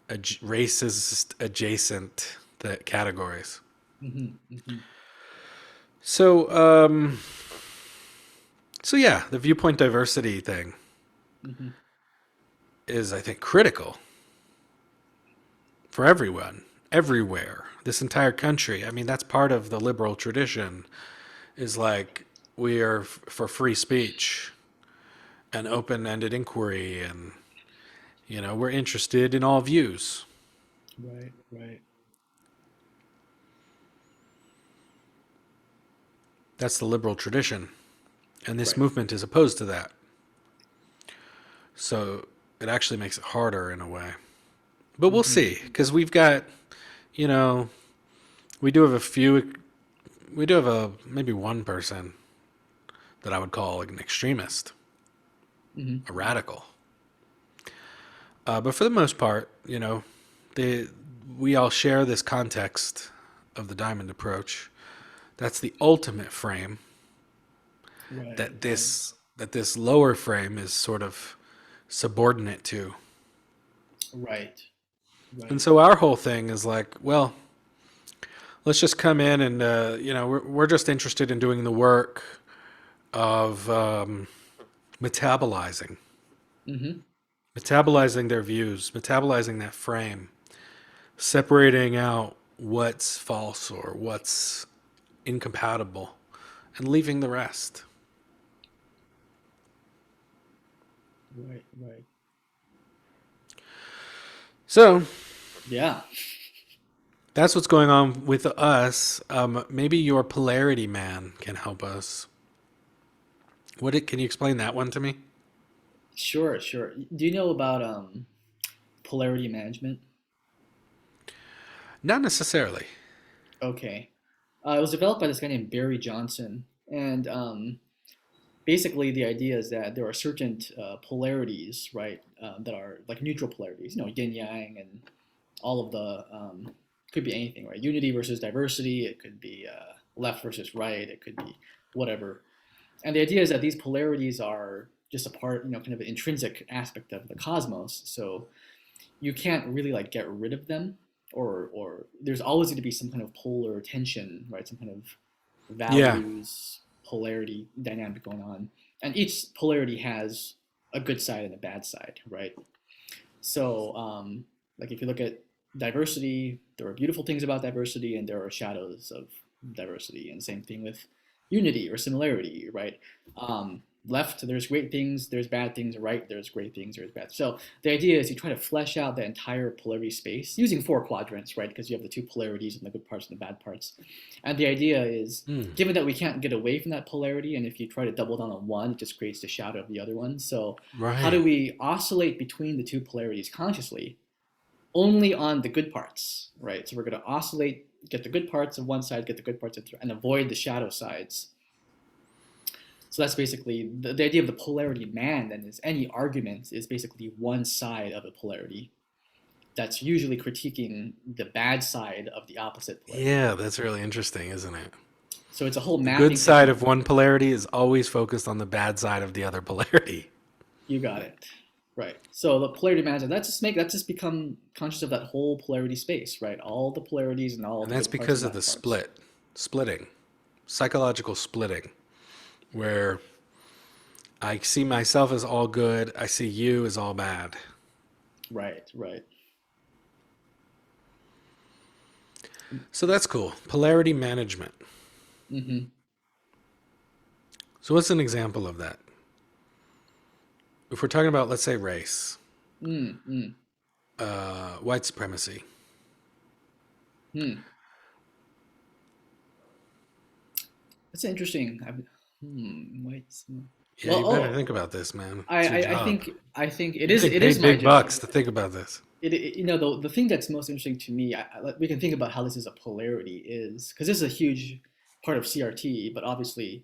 racist adjacent categories. Mm-hmm. Mm-hmm. So, yeah, the viewpoint diversity thing Mm-hmm. is, I think, critical for everyone, everywhere, this entire country. I mean, that's part of the liberal tradition. Is like we are for free speech and open-ended inquiry, and we're interested in all views. Right, right, That's the liberal tradition, and this right. movement is opposed to that. So it actually makes it harder in a way. But we'll Mm-hmm. see, because we've got, you know, We do have a few. We do have a maybe one person that I would call an extremist, Hmm. a radical. But for the most part, they, we all share this context of the diamond approach. That's the ultimate frame Right, that right, this lower frame is sort of subordinate to. right, And right. so our whole thing is like, well, let's just come in and we're just interested in doing the work of metabolizing, Hmm. metabolizing their views, metabolizing that frame, separating out what's false or what's incompatible, and leaving the rest. Right, right. So Yeah, that's what's going on with us. Maybe your polarity man can help us. Can you explain that one to me? sure, sure. Do you know about polarity management? Not necessarily. Okay. It was developed by this guy named Barry Johnson, and basically the idea is that there are certain polarities, right, that are like neutral polarities, yin yang and all of the could be anything, right? Unity versus diversity. It could be left versus right. It could be whatever. And the idea is that these polarities are just a part, kind of an intrinsic aspect of the cosmos. So you can't really like get rid of them, or there's always going to be some kind of polar tension, right? Some kind of Yeah. values polarity dynamic going on, and each polarity has a good side and a bad side, right? So like if you look at diversity, there are beautiful things about diversity, and there are shadows of diversity, and same thing with unity or similarity, right? Left, there's great things, there's bad things. Right, there's great things, there's bad. So the idea is you try to flesh out the entire polarity space using four quadrants, right? Because you have the two polarities and the good parts and the bad parts. And the idea is, Hmm. given that we can't get away from that polarity, and if you try to double down on one, it just creates the shadow of the other one. So how do Right. we oscillate between the two polarities consciously only on the good parts, right? So we're going to oscillate, get the good parts of one side, get the good parts of and avoid the shadow sides. So that's basically the idea of the polarity man. Then is any argument is basically one side of a polarity that's usually critiquing the bad side of the opposite polarity. Yeah, that's really interesting, isn't it? So it's a whole The good mapping side technique. of one polarity is always focused on the bad side of the other polarity. You got it. Right. So the polarity management, that's just become conscious of that whole polarity space, right? All the polarities and all And the that's good parts because and of the bad parts. splitting, psychological splitting, where I see myself as all good, I see you as all bad. Right, right. So that's cool. Polarity management. Mm-hmm. So what's an example of that? If we're talking about, let's say, race, Mm, mm, white supremacy. mm. That's interesting. Wait. Yeah, Well, you better think about this, man. It's your I job. think it You're is getting it is paid my big job. bucks to think about this. The thing that's most interesting to me, we can think about how this is a polarity, is because this is a huge part of CRT, but obviously,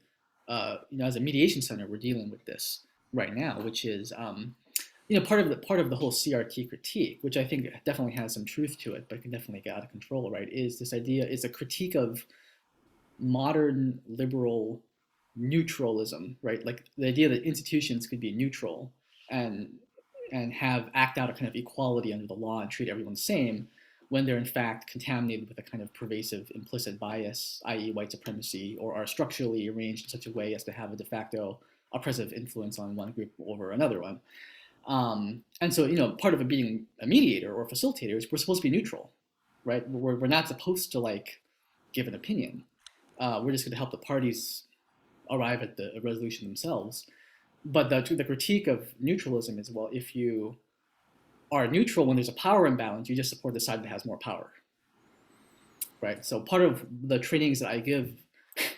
as a mediation center, we're dealing with this right now, which is part of the whole CRT critique, which I think definitely has some truth to it, but can definitely get out of control, right? Is this idea is a critique of modern liberal neutralism, right? Like the idea that institutions could be neutral and have act out a kind of equality under the law and treat everyone the same when they're in fact contaminated with a kind of pervasive implicit bias, i.e., white supremacy, or are structurally arranged in such a way as to have a de facto oppressive influence on one group over another one. And so, part of it being a mediator or a facilitator is we're supposed to be neutral, right? We're not supposed to like give an opinion. We're just going to help the parties arrive at the resolution themselves. But the critique of neutralism is, well, if you are neutral when there's a power imbalance, you just support the side that has more power, right? So part of the trainings that I give,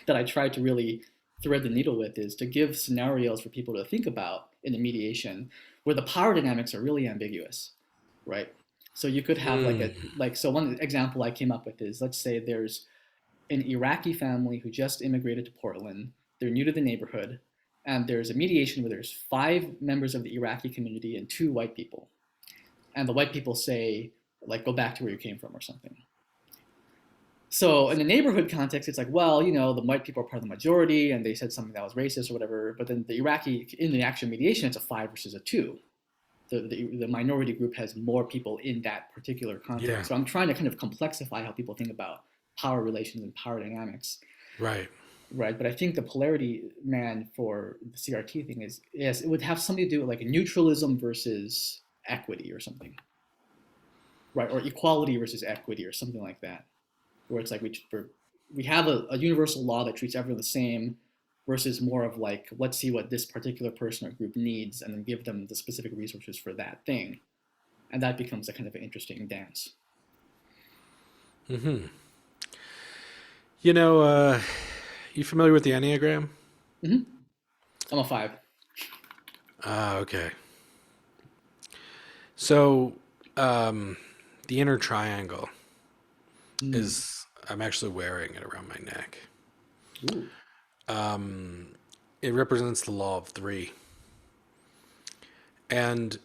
that I try to really thread the needle with, is to give scenarios for people to think about in the mediation where the power dynamics are really ambiguous, right? So you could have Mm. so one example I came up with is, let's say there's an Iraqi family who just immigrated to Portland. They're new to the neighborhood, and there's a mediation where there's 5 members of the Iraqi community and 2 white people. And the white people say, like, go back to where you came from or something. So in the neighborhood context, it's like, well, the white people are part of the majority, and they said something that was racist or whatever. But then the Iraqi, in the actual mediation, it's a 5 versus a 2. The minority group has more people in that particular context. Yeah. So I'm trying to kind of complexify how people think about power relations and power dynamics. Right. Right. But I think the polarity man for the CRT thing is, yes, it would have something to do with like a neutralism versus equity or something. Right. Or equality versus equity or something like that. Where it's like we have a universal law that treats everyone the same versus more of like, let's see what this particular person or group needs and then give them the specific resources for that thing. And that becomes a kind of an interesting dance. Mm-hmm. You familiar with the Enneagram? Mm-hmm. I'm a 5. Ah, okay. So, the inner triangle is, I'm actually wearing it around my neck. Ooh. It represents the law of 3. And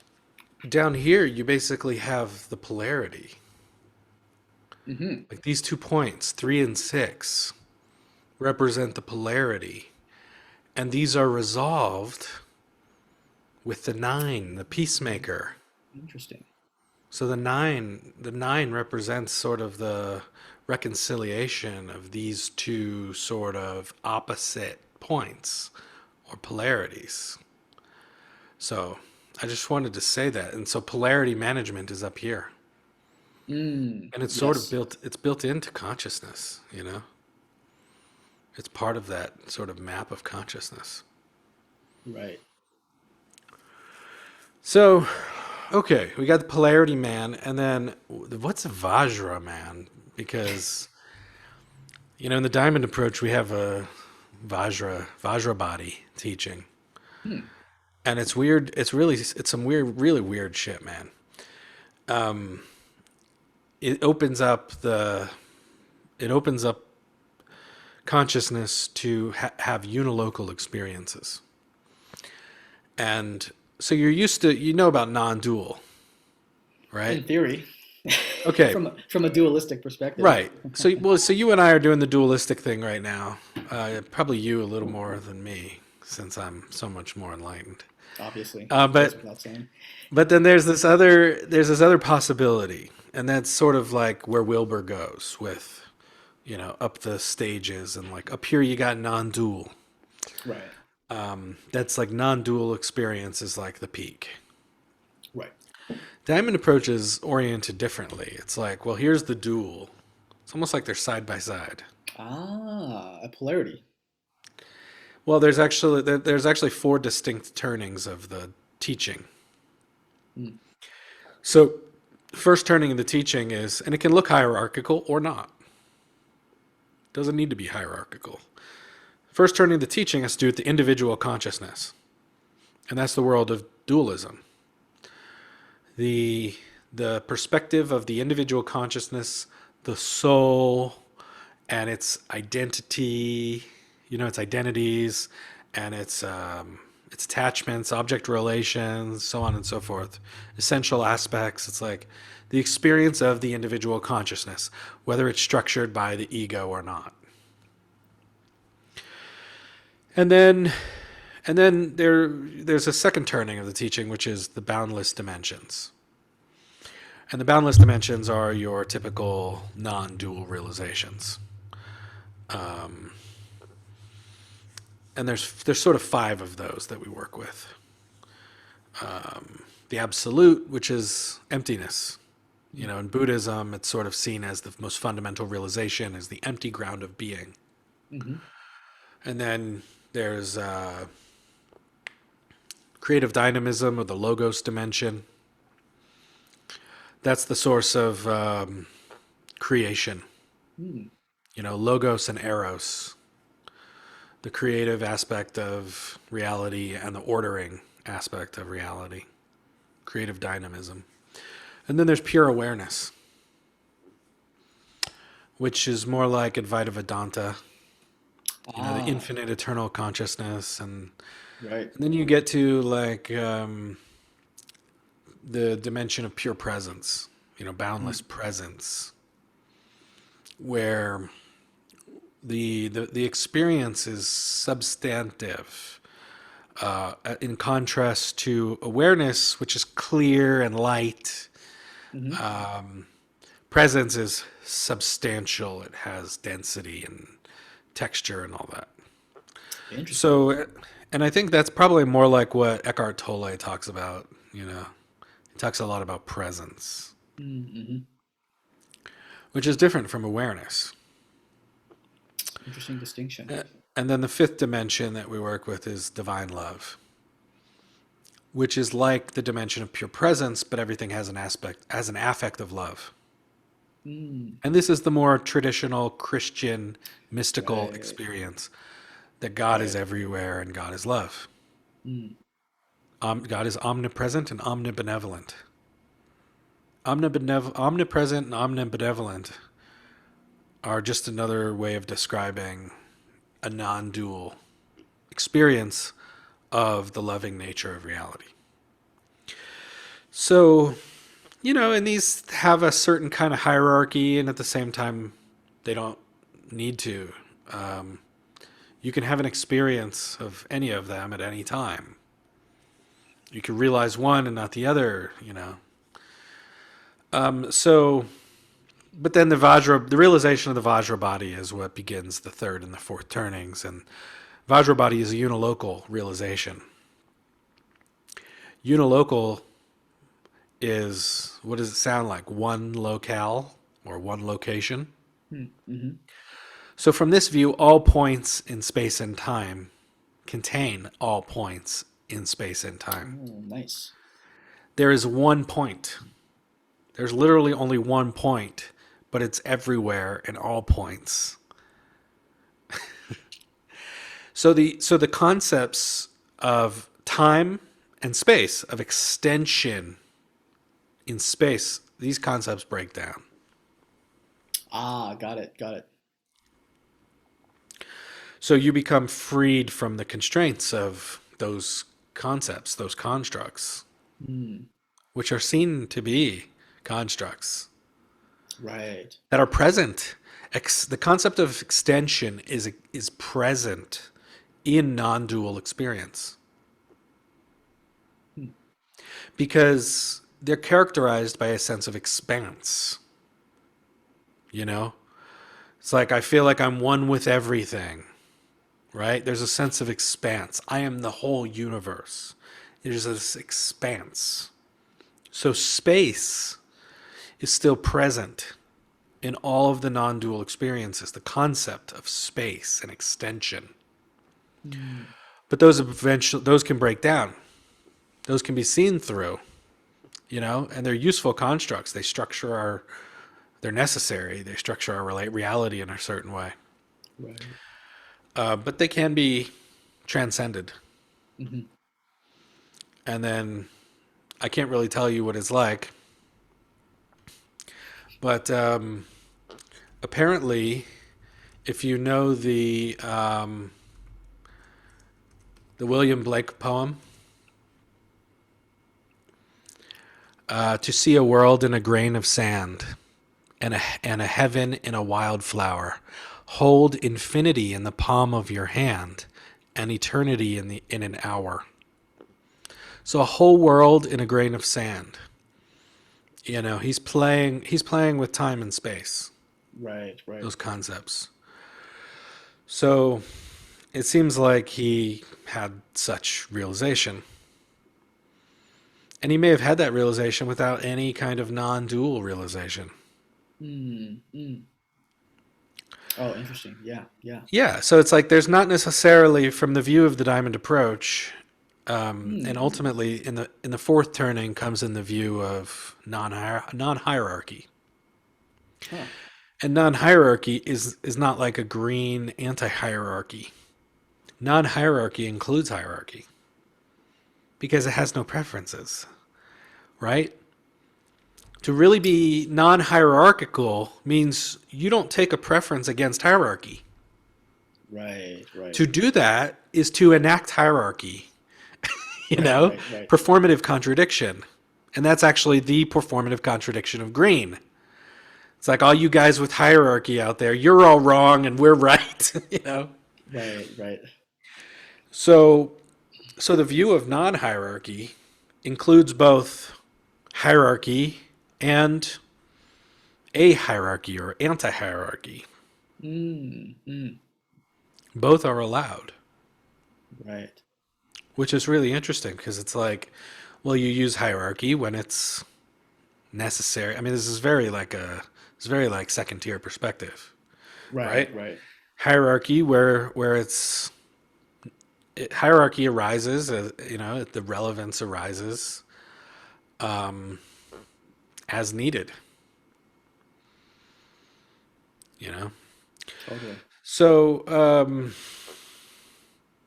down here, you basically have the polarity. Mm-hmm. Like these 2 points, 3 and 6, represent the polarity. And these are resolved with the 9, the peacemaker. Interesting. So the nine represents sort of the reconciliation of these 2 sort of opposite points or polarities. So I just wanted to say that. And so polarity management is up here. And it's sort of built into consciousness, It's part of that sort of map of consciousness. Right. So, okay, we got the Polarity Man, and then what's a Vajra Man? Because, in the Diamond approach, we have a Vajra Body teaching. And it's weird. It's some really weird shit, man. It opens up consciousness to have unilocal experiences. And so you're used to, about non-dual, right? In theory. Okay. from a dualistic perspective. Right. So you and I are doing the dualistic thing right now. Probably you a little more than me, since I'm so much more enlightened. Obviously. But saying. But then there's this other possibility, and that's sort of like where Wilbur goes with, up the stages, and like up here you got non-dual. Right. That's like non-dual experience is like the peak. Right. Diamond approach is oriented differently. It's like, well, here's the dual. It's almost like they're side by side. Ah, a polarity. Well, there's actually 4 distinct turnings of the teaching. So, first turning of the teaching is, and it can look hierarchical or not. It doesn't need to be hierarchical. First turning of the teaching has to do with the individual consciousness. And that's the world of dualism. The perspective of the individual consciousness, the soul, and its identity, its identities, and its attachments, object relations, so on and so forth. Essential aspects. It's like the experience of the individual consciousness, whether it's structured by the ego or not. And then there's a second turning of the teaching, which is the boundless dimensions. And the boundless dimensions are your typical non-dual realizations. And there's sort of 5 of those that we work with. The absolute, which is emptiness. In Buddhism, it's sort of seen as the most fundamental realization, as the empty ground of being. Mm-hmm. And then there's creative dynamism, or the logos dimension. That's the source of creation. Logos and eros. The creative aspect of reality and the ordering aspect of reality. Creative dynamism. And then there's pure awareness, which is more like Advaita Vedanta, the Ah, infinite eternal consciousness. right. And then you get to like the dimension of pure presence, boundless Mm, presence, where the experience is substantive, in contrast to awareness, which is clear and light. hmm. Presence is substantial. It has density and texture and all that. Interesting. So, and I think that's probably more like what Eckhart Tolle talks about. He talks a lot about presence, Mm-hmm. which is different from awareness. Interesting distinction. And then the fifth dimension that we work with is divine love, which is like the dimension of pure presence, but everything has an affect of love. Mm, And this is the more traditional Christian mystical right. experience that God is Right. everywhere and God is love. Mm, God is omnipresent and omnibenevolent. Omnipresent and omnibenevolent are just another way of describing a non dual experience of the loving nature of reality. So, and these have a certain kind of hierarchy, and at the same time, they don't need to. Um, you can have an experience of any of them at any time. You can realize one and not the other. So, but then the realization of the Vajra Body is what begins the third and the fourth turnings, and Vajra Body is a unilocal realization. Unilocal is, what does it sound like? One locale or one location. mm-hmm. So from this view, all points in space and time contain all points in space and time. Oh, nice. There is one point. There's literally only one point, but it's everywhere in all points. So the concepts of time and space, of extension in space, these concepts break down. Ah, got it. Got it. So you become freed from the constraints of those concepts, those constructs, Mm, which are seen to be constructs right. that are present. The concept of extension is present in non-dual experience Hmm. because they're characterized by a sense of expanse. You know, it's like I feel like I'm one with everything. Right? There's a sense of expanse. I am the whole universe. There's this expanse. So space is still present in all of the non-dual experiences, the concept of space and extension. Mm, But those can break down. Those can be seen through, and they're useful constructs. They're necessary. They structure our reality in a certain way. right. But they can be transcended. Mm-hmm. And then I can't really tell you what it's like, but apparently, if you know the William Blake poem, to see a world in a grain of sand, and a heaven in a wild flower, hold infinity in the palm of your hand, and eternity in an hour. So a whole world in a grain of sand. He's playing with time and space, Right. Right. those concepts. So it seems like he had such realization. And he may have had that realization without any kind of non-dual realization. Mm, mm. Oh, interesting. Yeah. Yeah. Yeah, so it's like there's not necessarily, from the view of the diamond approach, and Mm. ultimately in the fourth turning comes in the view of non-hierarchy. Huh. And non-hierarchy is not like a green anti-hierarchy. Non-hierarchy includes hierarchy because it has no preferences, right? To really be non-hierarchical means you don't take a preference against hierarchy. Right, right, To do that is to enact hierarchy, you right, know, right, right. performative contradiction. And that's actually the performative contradiction of green. It's like all you guys with hierarchy out there, you're all wrong and we're right, you know. Right, right. So so the view of non-hierarchy includes both hierarchy and a hierarchy or anti-hierarchy. Mm. Both are allowed, Right. which is really interesting because it's like, well, you use hierarchy when it's necessary. I mean, this is very like second tier perspective, Right, right? right. Hierarchy where hierarchy arises, you know, the relevance arises as needed, you know. Totally. So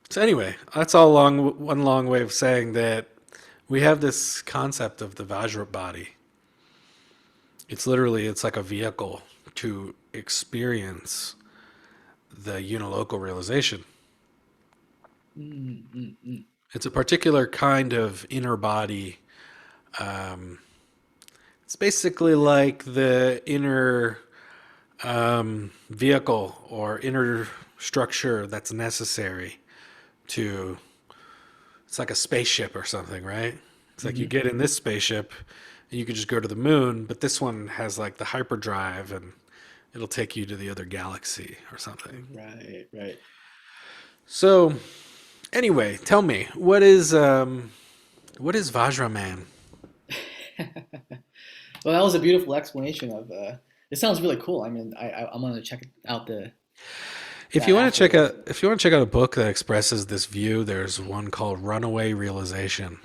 so anyway, that's all one long way of saying that we have this concept of the Vajra body. It's like a vehicle to experience the unilocal realization. Mm. It's a particular kind of inner body. It's basically like the inner vehicle or inner structure that's necessary to. It's like a spaceship or something, right? It's like you Mm-hmm. get in this spaceship and you could just go to the moon, but this one has like the hyperdrive and it'll take you to the other galaxy or something. Right, right. So, anyway, tell me, what is Vajra Man? Well, that was a beautiful explanation of. It sounds really cool. I mean, I'm gonna check out the If that you want to check afterwards. out if you want to check out a book that expresses this view, there's one called Runaway Realization.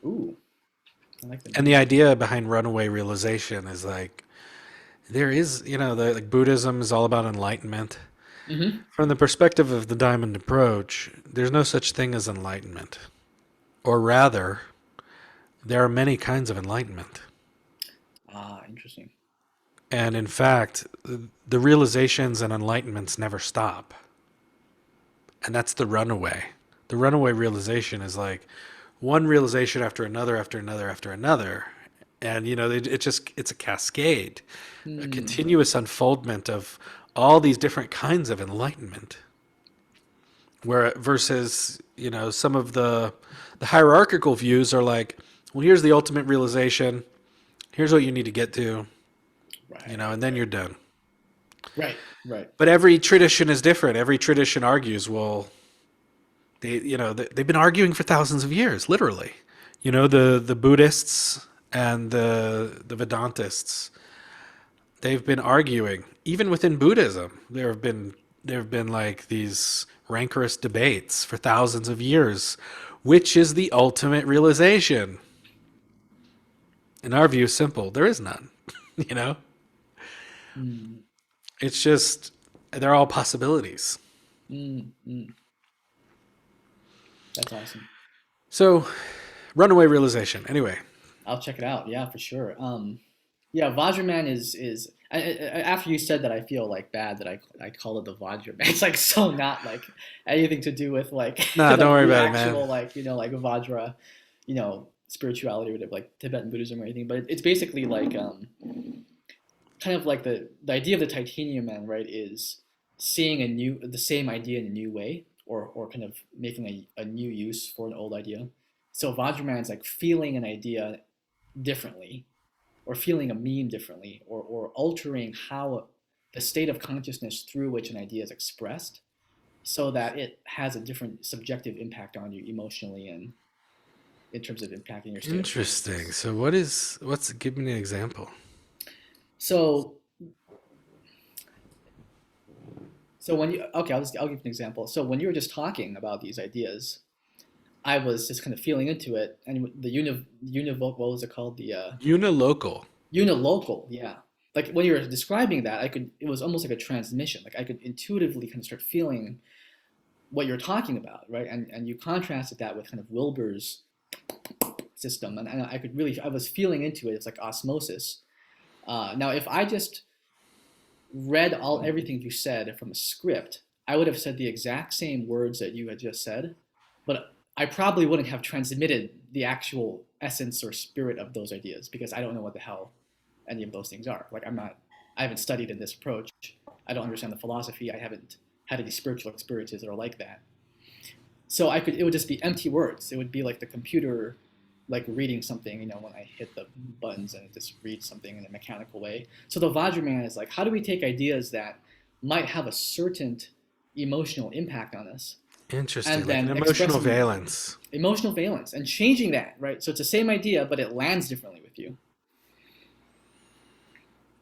Ooh, I like the And name. the idea behind runaway realization is like there is, you know, the like Buddhism is all about enlightenment. Mm-hmm. From the perspective of the diamond approach, there's no such thing as enlightenment. Or rather, there are many kinds of enlightenment. Ah, interesting. And in fact, the realizations and enlightenments never stop. And that's the runaway. The runaway realization is like one realization after another, after another, after another. And, you know, it's a cascade, a Hmm. continuous unfoldment of all these different kinds of enlightenment. Where versus, you know, some of the hierarchical views are like, well, here's the ultimate realization. Here's what you need to get to, you know, Right, and then right, you're done. right, right. But every tradition is different. Every tradition argues, well, they've been arguing for thousands of years, literally. You know, the Buddhists and the Vedantists, they've been arguing. Even within Buddhism, there have been like these rancorous debates for thousands of years, which is the ultimate realization. In our view, simple. There is none. You know, Mm, it's just they're all possibilities. mm. That's awesome. So, runaway realization. Anyway, I'll check it out. Yeah, for sure. Yeah, Vajra Man is after you said that, I feel like bad that I call it the Vajra Man. It's like so not like anything to do with like nah, don't like worry the about it, man. actual like like Vajra, spirituality or whatever, like Tibetan Buddhism or anything. But it's basically like kind of like the idea of the Titanium Man, right? Is seeing the same idea in a new way, or kind of making a new use for an old idea. So Vajra Man is like feeling an idea differently, or feeling a meme differently, or altering how the state of consciousness through which an idea is expressed, so that it has a different subjective impact on you emotionally and in terms of impacting your state of Interesting. consciousness. So, what's give me an example? So when you okay, I'll give you an example. So when you were just talking about these ideas, I was just kind of feeling into it, and the univoc what was it called, the Unilocal. unilocal, yeah. Like when you were describing that, it was almost like a transmission. Like I could intuitively kind of start feeling what you're talking about, right? And you contrasted that with kind of Wilbur's system, and I was feeling into it. It's like osmosis, Now, if I just read all everything you said from a script, I would have said the exact same words that you had just said, but I probably wouldn't have transmitted the actual essence or spirit of those ideas because I don't know what the hell any of those things are. Like I haven't studied in this approach. I don't understand the philosophy. I haven't had any spiritual experiences that are like that. So it would just be empty words. It would be like the computer, like reading something, when I hit the buttons and it just reads something in a mechanical way. So the Vajra Man is like, how do we take ideas that might have a certain emotional impact on us Interesting, and like an then emotional expressing valence. emotional valence and changing that, right? So it's the same idea, but it lands differently with you.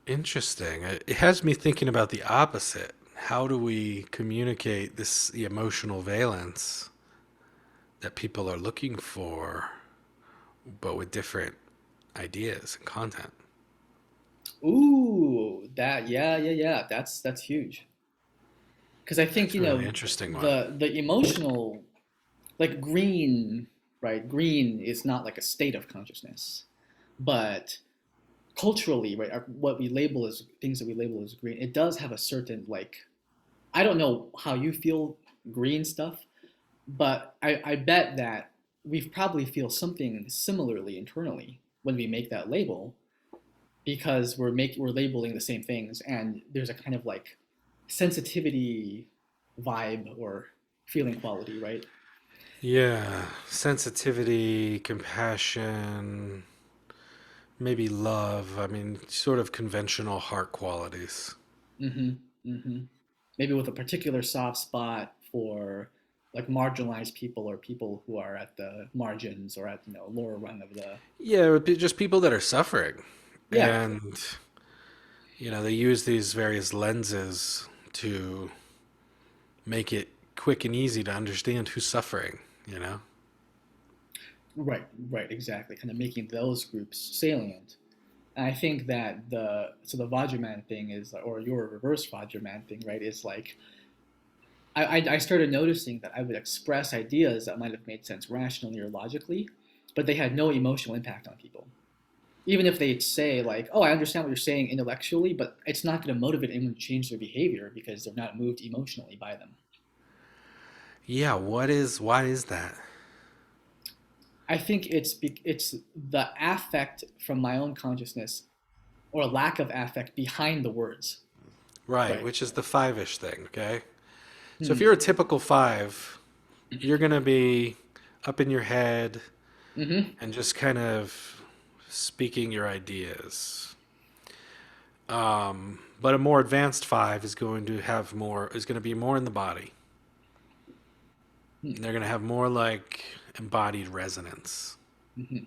Interesting. It has me thinking about the opposite. How do we communicate the emotional valence that people are looking for, but with different ideas and content? Ooh, yeah. That's huge. Because I think That's a really interesting one. the emotional, like green, right? Green is not like a state of consciousness, but culturally, right? What we label as things that we label as green, it does have a certain like. I don't know how you feel green stuff, but I bet that we probably feel something similarly internally when we make that label because we're labeling the same things and there's a kind of like sensitivity vibe or feeling quality, right? Yeah, sensitivity, compassion, maybe love. I mean, sort of conventional heart qualities. Mm-hmm. Mm-hmm. Maybe with a particular soft spot for like marginalized people or people who are at the margins or at lower rung of the. Yeah, it would be just people that are suffering. Yeah. And, they use these various lenses to make it quick and easy to understand who's suffering. Right, right, exactly, kind of making those groups salient. And I think that the Vajra Man thing is, or your reverse Vajra Man thing, right, is like I started noticing that I would express ideas that might have made sense rationally or logically, but they had no emotional impact on people. Even if they'd say like, "Oh, I understand what you're saying intellectually," but it's not going to motivate anyone to change their behavior because they're not moved emotionally by them. Yeah, why is that? I think it's the affect from my own consciousness or lack of affect behind the words, Right, right? which is the five-ish thing, okay? So if Hmm. you're a typical five, you're going to be up in your head Mm-hmm. and just kind of speaking your ideas. But a more advanced five is going to be more in the body. Hmm. They're going to have more like embodied resonance. Mm-hmm.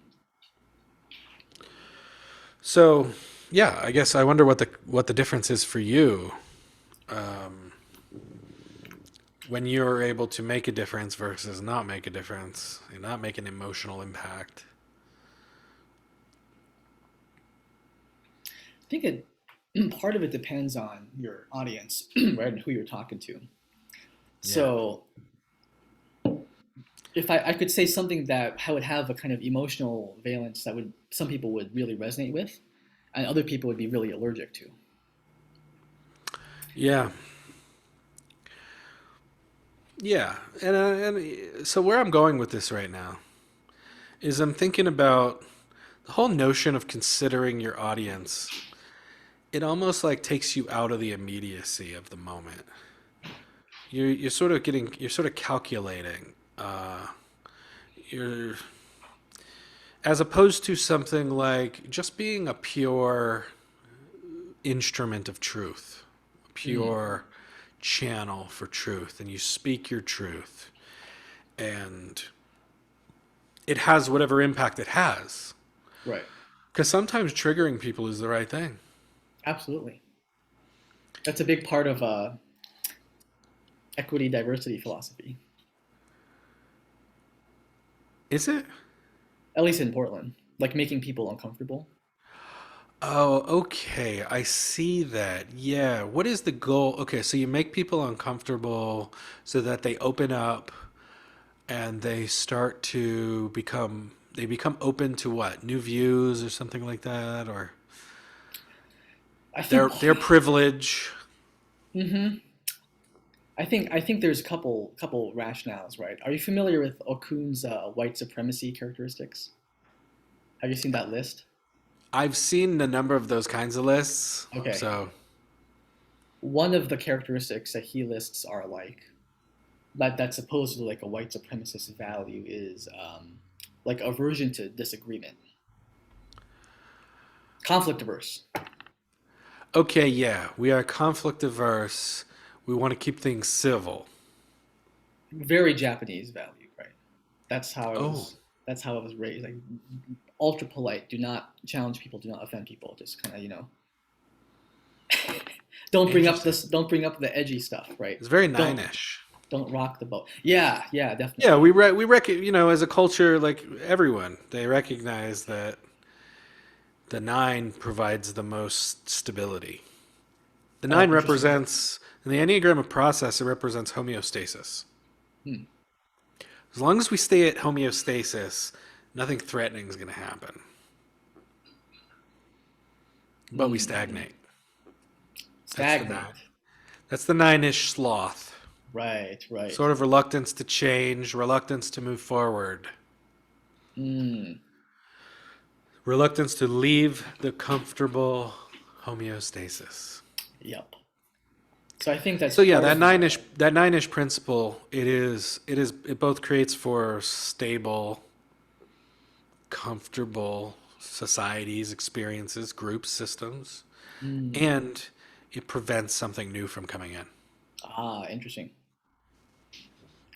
So, yeah, I guess I wonder what the difference is for you when you're able to make a difference versus not make a difference and not make an emotional impact. I think part of it depends on your audience, right, and who you're talking to. Yeah. So if I could say something that I would have a kind of emotional valence that would some people would really resonate with, and other people would be really allergic to. Yeah. Yeah. And so where I'm going with this right now is I'm thinking about the whole notion of considering your audience. It almost like takes you out of the immediacy of the moment. You're sort of calculating. You're as opposed to something like just being a pure instrument of truth, a Mm, pure channel for truth, and you speak your truth, and it has whatever impact it has. right. Because sometimes triggering people is the right thing. Absolutely. That's a big part of equity diversity philosophy, Is it? at least in Portland, like making people uncomfortable. Oh, okay. I see that. Yeah. What is the goal? Okay, so you make people uncomfortable so that they open up and they become open to what? New views or something like that or I think. Their privilege. Hmm. I think there's a couple rationales, right? Are you familiar with Okun's white supremacy characteristics? Have you seen that list? I've seen a number of those kinds of lists. Okay. So, One of the characteristics that he lists are that's supposedly like a white supremacist value is like aversion to disagreement, conflict averse. okay, yeah, we are conflict averse. We want to keep things civil. Very Japanese value, right? That's how I Oh, was. That's how I was raised. Like ultra polite. Do not challenge people. Do not offend people. Just kind of don't bring up interesting. this. Don't bring up the edgy stuff, right? It's very Don't nine-ish. don't rock the boat. Yeah, yeah, Yeah, definitely. as a culture, like everyone, they recognize that the nine provides the most stability. The Oh, nine interesting. represents, in the Enneagram process, it represents homeostasis. Hmm. As long as we stay at homeostasis, nothing threatening is going to happen. But we Mm-hmm. stagnate. That's the nine. Stagnate. That's the nine-ish sloth. Right, right. Sort of reluctance to change, reluctance to move forward, Mm. reluctance to leave the comfortable homeostasis. Yep. So I think that's So yeah, part of the. that nine-ish principle, it both creates for stable, comfortable societies, experiences, groups, systems, Mm. and it prevents something new from coming in. Ah, interesting.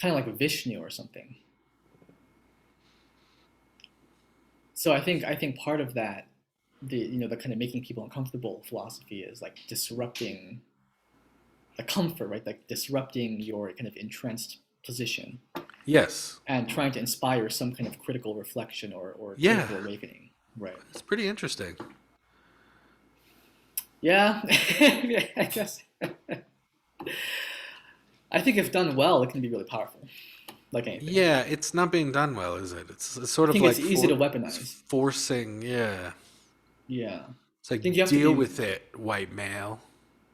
Kind of like Vishnu or something. So I think part of that, the kind of making people uncomfortable philosophy is like disrupting the comfort, right? Like disrupting your kind of entrenched position Yes. and trying to inspire some kind of critical reflection or Yeah. critical awakening. Right. It's pretty interesting. Yeah. Yeah, I guess. I think if done well, it can be really powerful, like anything. Yeah, it's not being done well, is it? It's I sort of think it's like easy to it's weaponize. forcing, yeah. Yeah. It's I think like deal with it, white male.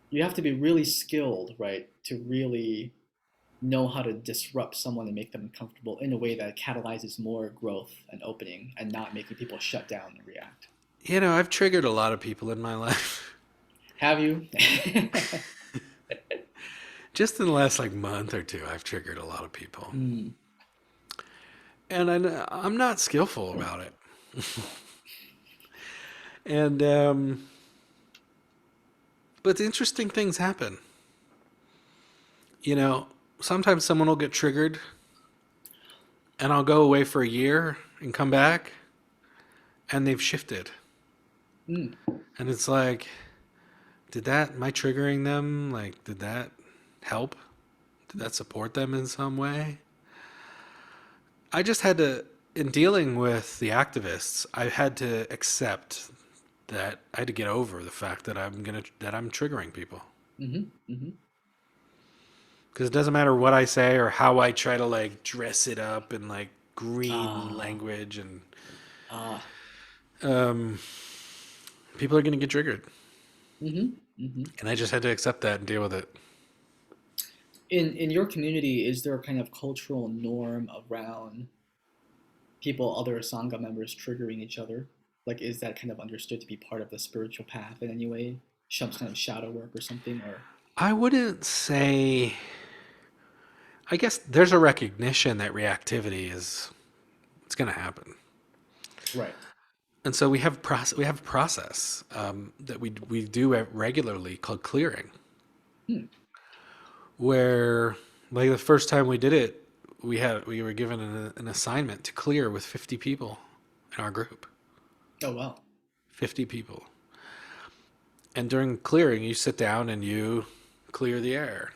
you have to be really skilled, right, to really know how to disrupt someone and make them uncomfortable in a way that catalyzes more growth and opening and not making people shut down and react. I've triggered a lot of people in my life. Have you? Just in the last like month or two, I've triggered a lot of people. Mm. And I'm not skillful about it. And but interesting things happen. You know, Sometimes someone will get triggered and I'll go away for a year and come back and they've shifted. Mm. And it's like, am I triggering them? Like, did that help? Did that support them in some way? I just had to, in dealing with the activists, I had to accept that I had to get over the fact that I'm triggering people. Mm-hmm. Mm-hmm. Because it doesn't matter what I say or how I try to like dress it up in like green Ah. language, and Ah. um, people are going to get triggered. Mm-hmm. Mm-hmm. And I just had to accept that and deal with it. In your community, is there a kind of cultural norm around people, other sangha members, triggering each other? Like, is that kind of understood to be part of the spiritual path in any way? Some kind of shadow work or something, or I wouldn't say. I guess there's a recognition that reactivity it's going to happen, right? and so we have a process that we do regularly called clearing, Hmm. where like the first time we did it, we were given an assignment to clear with 50 people in our group, Oh wow. 50 people, and during clearing, you sit down and you clear the air.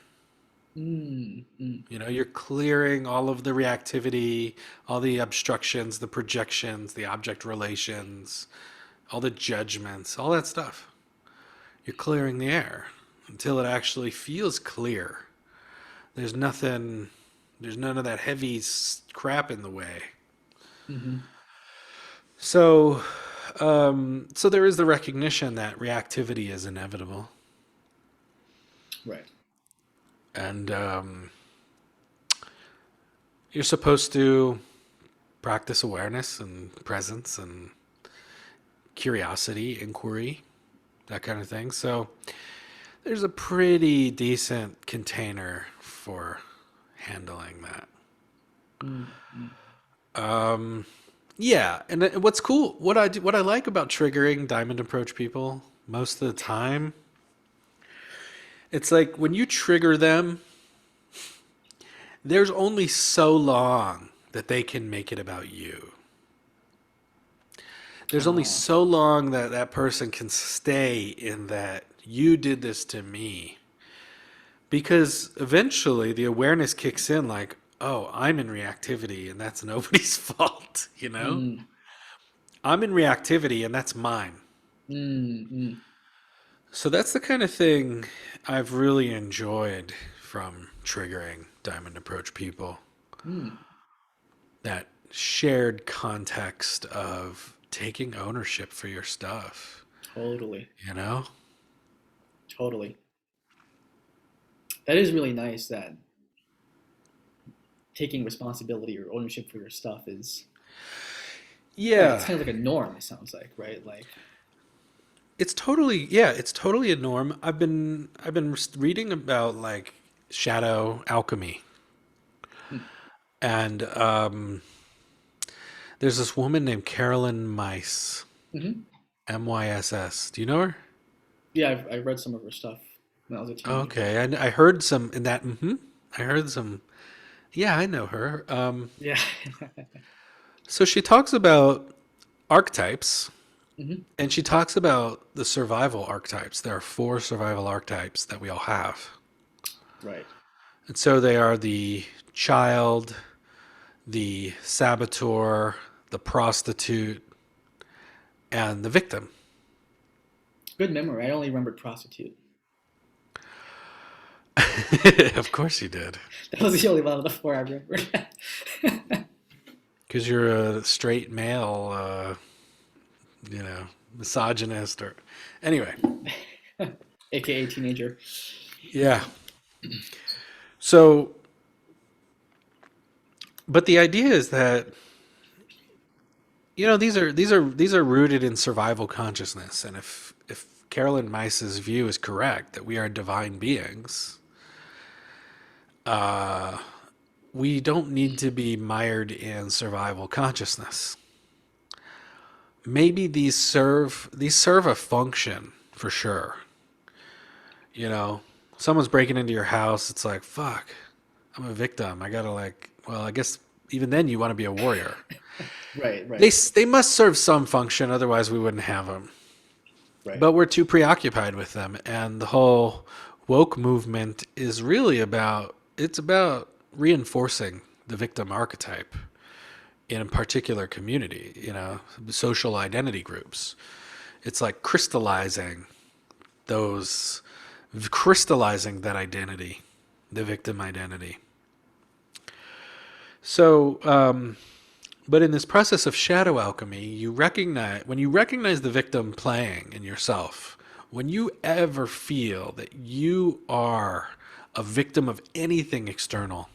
Mm, mm. You're clearing all of the reactivity, all the obstructions, the projections, the object relations, all the judgments, all that stuff. You're clearing the air until it actually feels clear. There's nothing, there's none of that heavy crap in the way. Mm-hmm. So, So there is the recognition that reactivity is inevitable. Right. And you're supposed to practice awareness and presence and curiosity, inquiry, that kind of thing. So there's a pretty decent container for handling that. Mm-hmm. Yeah, and what's cool, what I like about triggering diamond approach people most of the time, it's like when you trigger them, there's only so long that they can make it about you. There's only Oh. so long that that person can stay in that you did this to me. Because eventually the awareness kicks in like, oh, I'm in reactivity and that's nobody's fault, you know? Mm, I'm in reactivity and that's mine. mm, mm, So that's the kind of thing I've really enjoyed from triggering diamond approach people. mm. That shared context of taking ownership for your stuff, Totally. you know? Totally. That is really nice that taking responsibility or ownership for your stuff is like it's Yeah. kind of like a norm, it sounds like, right? Like, It's totally a norm. I've been reading about like shadow alchemy. hmm. And there's this woman named Carolyn Myss, Hmm. Myss. Do you know her? Yeah, I read some of her stuff when I was a teenager. Okay, I heard some in that. I heard some. Yeah, I know her. Yeah. So she talks about archetypes, Hmm. and she talks about the survival archetypes. There are four survival archetypes that we all have, Right. and so they are the child, the saboteur, the prostitute, and the victim. Good memory. I only remembered prostitute. Of course you did. That was the only one of the four I remembered. Because you're a straight male, misogynist or anyway. AKA teenager. Yeah. So, but the idea is that these are rooted in survival consciousness, and if Carolyn Myss's view is correct that we are divine beings, we don't need to be mired in survival consciousness. Maybe these serve a function for sure. You know, someone's breaking into your house. It's like, fuck, I'm a victim. I gotta well, I guess even then you want to be a warrior. Right, They right, they must serve some function, otherwise we wouldn't have them. right. But we're too preoccupied with them, and the whole woke movement is really about reinforcing the victim archetype in a particular community. Social identity groups. It's like those crystallizing that identity, the victim identity. So, but in this process of shadow alchemy, when you recognize the victim playing in yourself, when you ever feel that you are a victim of anything external,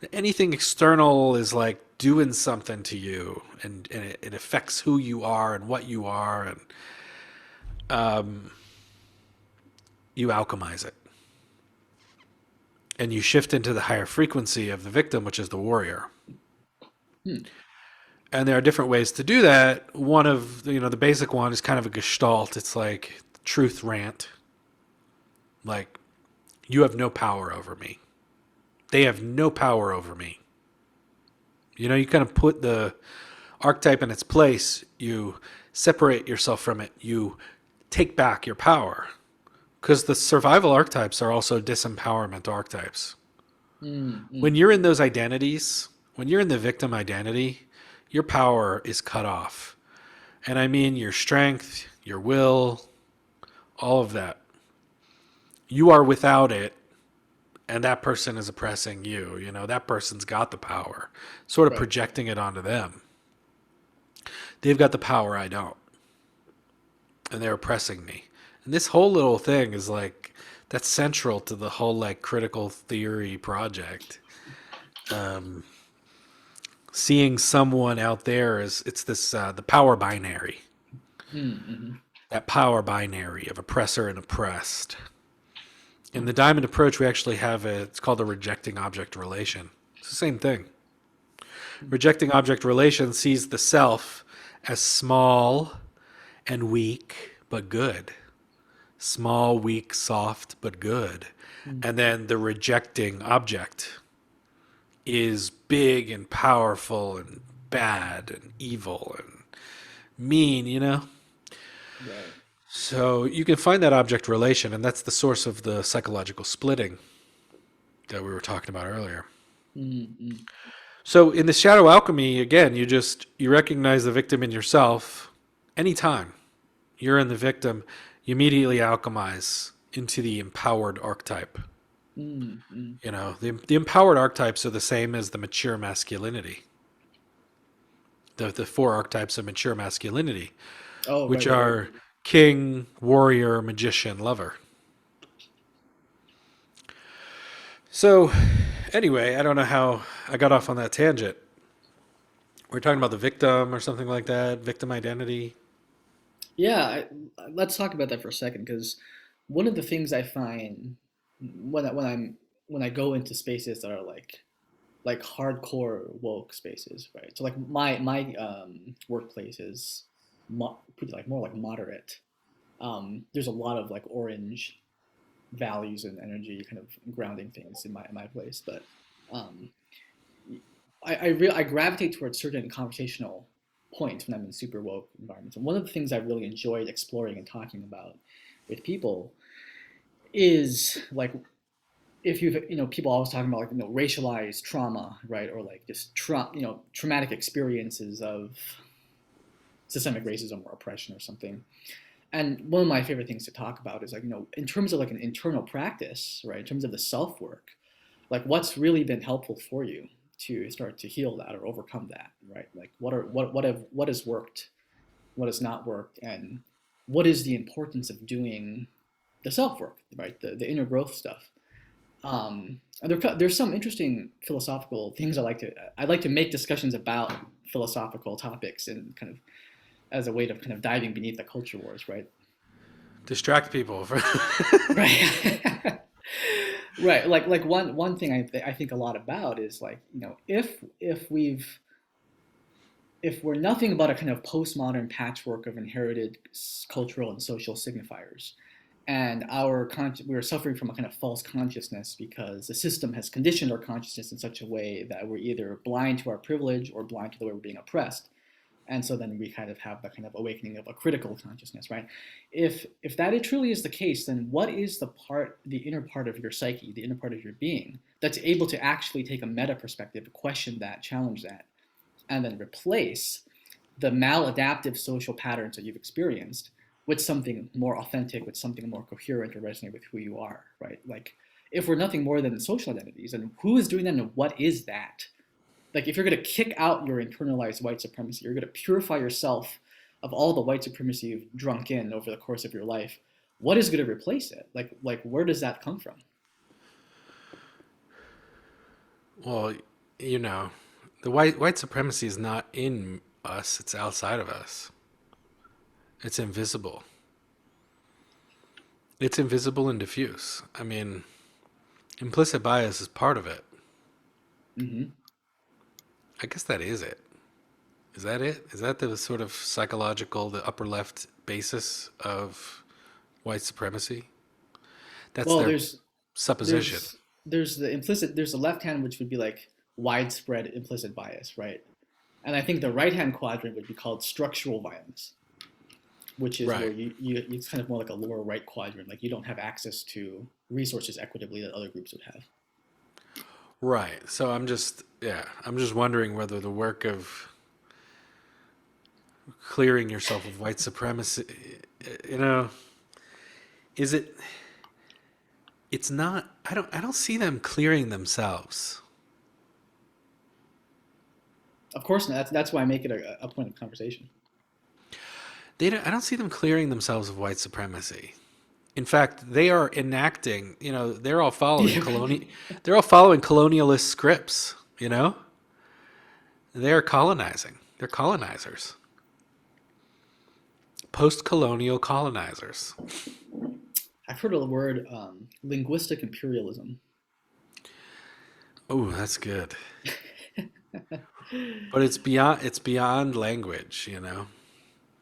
that anything external is like doing something to you, and it affects who you are and what you are, and you alchemize it. And you shift into the higher frequency of the victim, which is the warrior. Hmm. And there are different ways to do that. One of the basic one is kind of a gestalt. It's like truth rant. Like, you have no power over me. They have no power over me. You kind of put the archetype in its place. You separate yourself from it. You take back your power. Because the survival archetypes are also disempowerment archetypes. Mm, When mm. you're in those identities, when you're in the victim identity, your power is cut off. And I mean your strength, your will, all of that. You are without it, and that person is oppressing you. That person's got the power, sort of Right. projecting it onto them. They've got the power I don't, and they're oppressing me. And this whole little thing is like that's central to the whole like critical theory project. Um, Seeing someone out there is it's this the power binary, Mm-hmm. that power binary of oppressor and oppressed. In the diamond approach, we actually have it's called a rejecting object relation. It's the same thing. Rejecting object relation sees the self as small and weak but good. Small, weak, soft but good. And then the rejecting object is big and powerful and bad and evil and mean, you know? Right. So you can find that object relation, and that's the source of the psychological splitting that we were talking about earlier. Mm-hmm. So in the shadow alchemy, again, you recognize the victim in yourself. Anytime you're in the victim, you immediately alchemize into the empowered archetype. Mm-hmm. You know, the empowered archetypes are the same as the mature masculinity. The four archetypes of mature masculinity, Oh, which right, right, right. are king, warrior, magician, lover. So, anyway, I don't know how I got off on that tangent. We're talking about the victim or something like that, victim identity. Yeah, let's talk about that for a second because one of the things I find when I go into spaces that are like hardcore woke spaces, right? So like my workplace is pretty like more like moderate. There's a lot of like orange values and energy kind of grounding things in my place, but um, I gravitate towards certain conversational points when I'm in super woke environments. And one of the things I've really enjoyed exploring and talking about with people is like if you've people always talking about like racialized trauma, right, or like just traumatic experiences of systemic racism or oppression or something. And one of my favorite things to talk about is like in terms of like an internal practice, right, in terms of the self work, like what's really been helpful for you to start to heal that or overcome that, right? Like what has worked, what has not worked, and what is the importance of doing the self work, right? The inner growth stuff. And there's some interesting philosophical things I like to make discussions about philosophical topics and kind of as a way of kind of diving beneath the culture wars, right? Distract people. Right. Right. Like one thing I think a lot about is like if we're nothing but a kind of postmodern patchwork of inherited cultural and social signifiers, and we're suffering from a kind of false consciousness because the system has conditioned our consciousness in such a way that we're either blind to our privilege or blind to the way we're being oppressed, and so then we kind of have the kind of awakening of a critical consciousness, right? If that it truly is the case, then what is the inner part of your psyche, the inner part of your being, that's able to actually take a meta perspective, question that, challenge that, and then replace the maladaptive social patterns that you've experienced with something more authentic, with something more coherent or resonate with who you are, right? Like, if we're nothing more than social identities, and who is doing that and what is that? Like, if you're going to kick out your internalized white supremacy, you're going to purify yourself of all the white supremacy you've drunk in over the course of your life. What is going to replace it? Like where does that come from? Well, you know, the white supremacy is not in us; it's outside of us. It's invisible. It's invisible and diffuse. I mean, implicit bias is part of it. Mm-hmm. I guess that is it. Is that it? Is that the sort of psychological, the upper left basis of white supremacy? That's Well, their supposition. there's the left hand, which would be like widespread implicit bias, right? And I think the right hand quadrant would be called structural violence, which is where Right. you it's kind of more like a lower right quadrant, like you don't have access to resources equitably that other groups would have. Right. So I'm just wondering whether the work of clearing yourself of white supremacy, you know, is it, it's not, I don't see them clearing themselves. Of course, not. That's why I make it a point of conversation. I don't see them clearing themselves of white supremacy. In fact, they are enacting, Yeah. they're all following colonialist scripts, you know? They're colonizing. They're colonizers. Post-colonial colonizers. I've heard of the word linguistic imperialism. Oh, that's good. But it's beyond language, you know.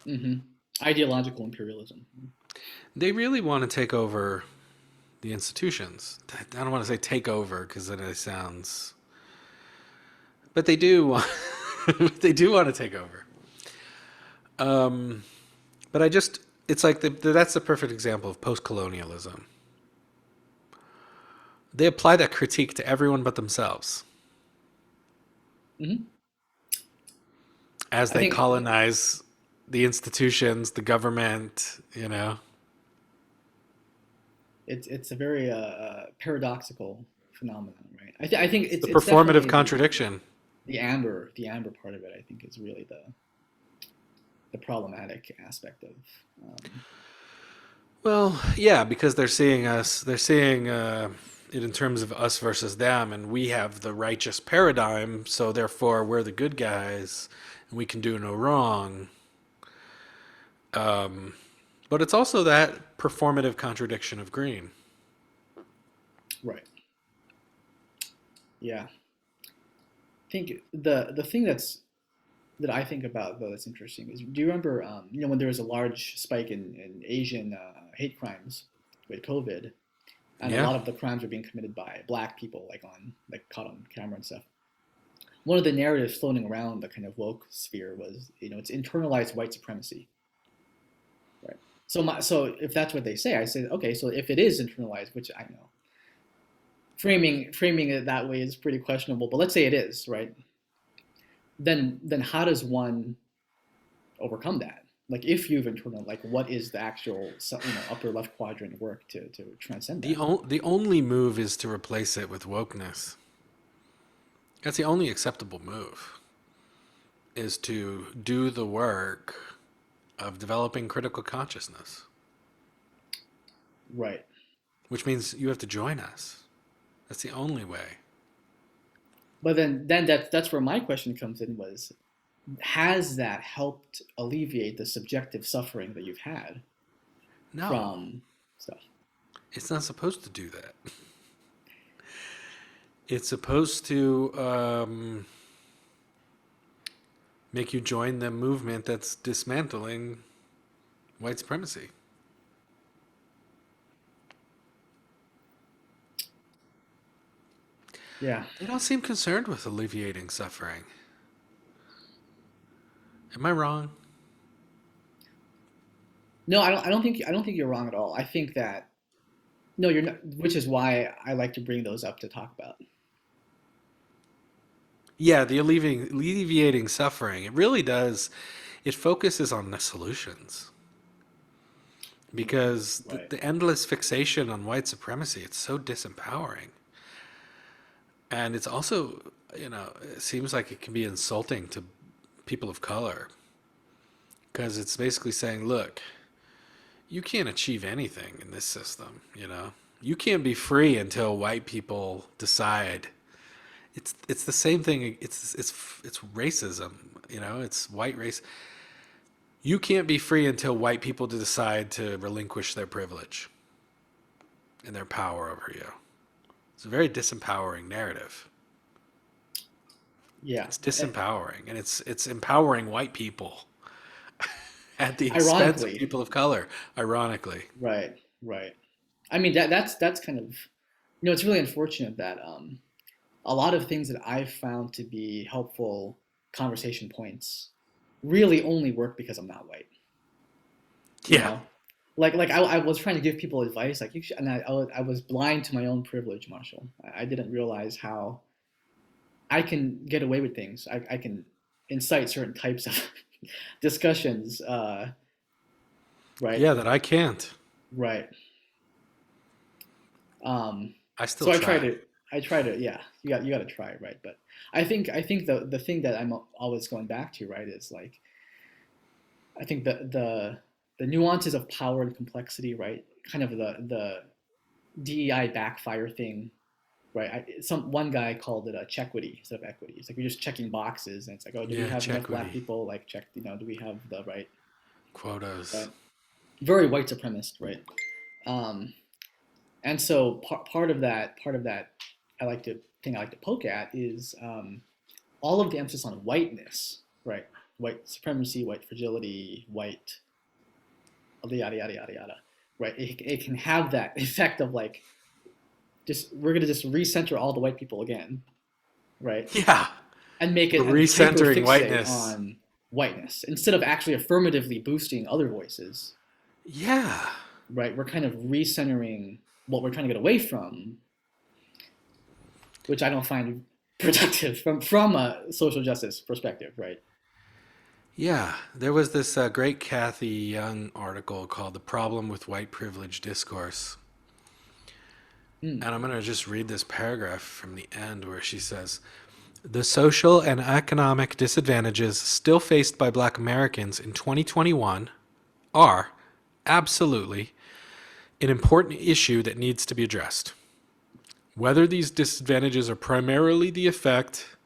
Hmm. Ideological imperialism. They really want to take over the institutions. I don't want to say take over because then it sounds, but they do want, they do want to take over. But it's like that's the perfect example of post-colonialism. They apply that critique to everyone but themselves Hmm. as I they think colonize the institutions, the government, you know. it's a very paradoxical phenomenon, right? I think It's the it's performative definitely contradiction. the amber part of it. I think is really the problematic aspect of. Well, yeah, because they're seeing it in terms of us versus them, and we have the righteous paradigm, so therefore we're the good guys, and we can do no wrong. But it's also that performative contradiction of green. Right. Yeah. I think the thing that I think about though that's interesting is do you remember when there was a large spike in Asian hate crimes with COVID, and a Yeah. lot of the crimes were being committed by black people, like caught on camera and stuff. One of the narratives floating around the kind of woke sphere was, it's internalized white supremacy, right? So if that's what they say, I say, okay, so if it is internalized, which I know, framing it that way is pretty questionable, but let's say it is, right? Then how does one overcome that? Like if you've internal, like what is the actual upper left quadrant work to transcend that? The only move is to replace it with wokeness. That's the only acceptable move. Is to do the work of developing critical consciousness, Right. which means you have to join us. That's the only way. But then that's where my question comes in was, has that helped alleviate the subjective suffering that you've had No, from stuff? it's not supposed to do that. It's supposed to make you join the movement that's dismantling white supremacy. Yeah. They don't seem concerned with alleviating suffering. Am I wrong? No, I don't think you're wrong at all. I think that no, you're not, which is why I like to bring those up to talk about. Yeah, the alleviating suffering. It really does. It focuses on the solutions because Right. the endless fixation on white supremacy, it's so disempowering. And it's also, it seems like it can be insulting to people of color because it's basically saying, look, you can't achieve anything in this system, you know? You can't be free until white people decide. It's the same thing. It's racism, It's white race. You can't be free until white people decide to relinquish their privilege and their power over you. It's a very disempowering narrative. Yeah. It's disempowering, and it's empowering white people at the expense of Ironically, people of color. Ironically, right, right. I mean that's kind of it's really unfortunate that a lot of things that I've found to be helpful conversation points really only work because I'm not white. You yeah, know, like I was trying to give people advice, like you should, and I was blind to my own privilege, Marshall. I didn't realize how I can get away with things. I can incite certain types of discussions. Right, yeah, that I can't. right. Um, I still so try. I try to, yeah, you got to try, right? But I think the thing that I'm always going back to, right, is like I think the nuances of power and complexity, right? Kind of the DEI backfire thing, right? Some one guy called it a checkwity instead of equity. It's like you're just checking boxes, and it's like, oh, do we Yeah, have enough black chequity, people? Like, check, do we have the right? quotas. Right. Very white supremacist, right? Um, and so part of that, I like to poke at is all of the emphasis on whiteness, right? White supremacy, white fragility, white yada yada yada yada, right? It can have that effect of like just we're gonna just recenter all the white people again, right? Yeah, And make we're it and hyper recentering fixate whiteness. on whiteness instead of actually affirmatively boosting other voices, Yeah, right? We're kind of recentering what we're trying to get away from, which I don't find productive from a social justice perspective, right? yeah. There was this great Kathy Young article called "The Problem with White Privilege Discourse," Mm, and I'm gonna just read this paragraph from the end where she says, "The social and economic disadvantages still faced by Black Americans in 2021 are absolutely an important issue that needs to be addressed. Whether these disadvantages are primarily the effect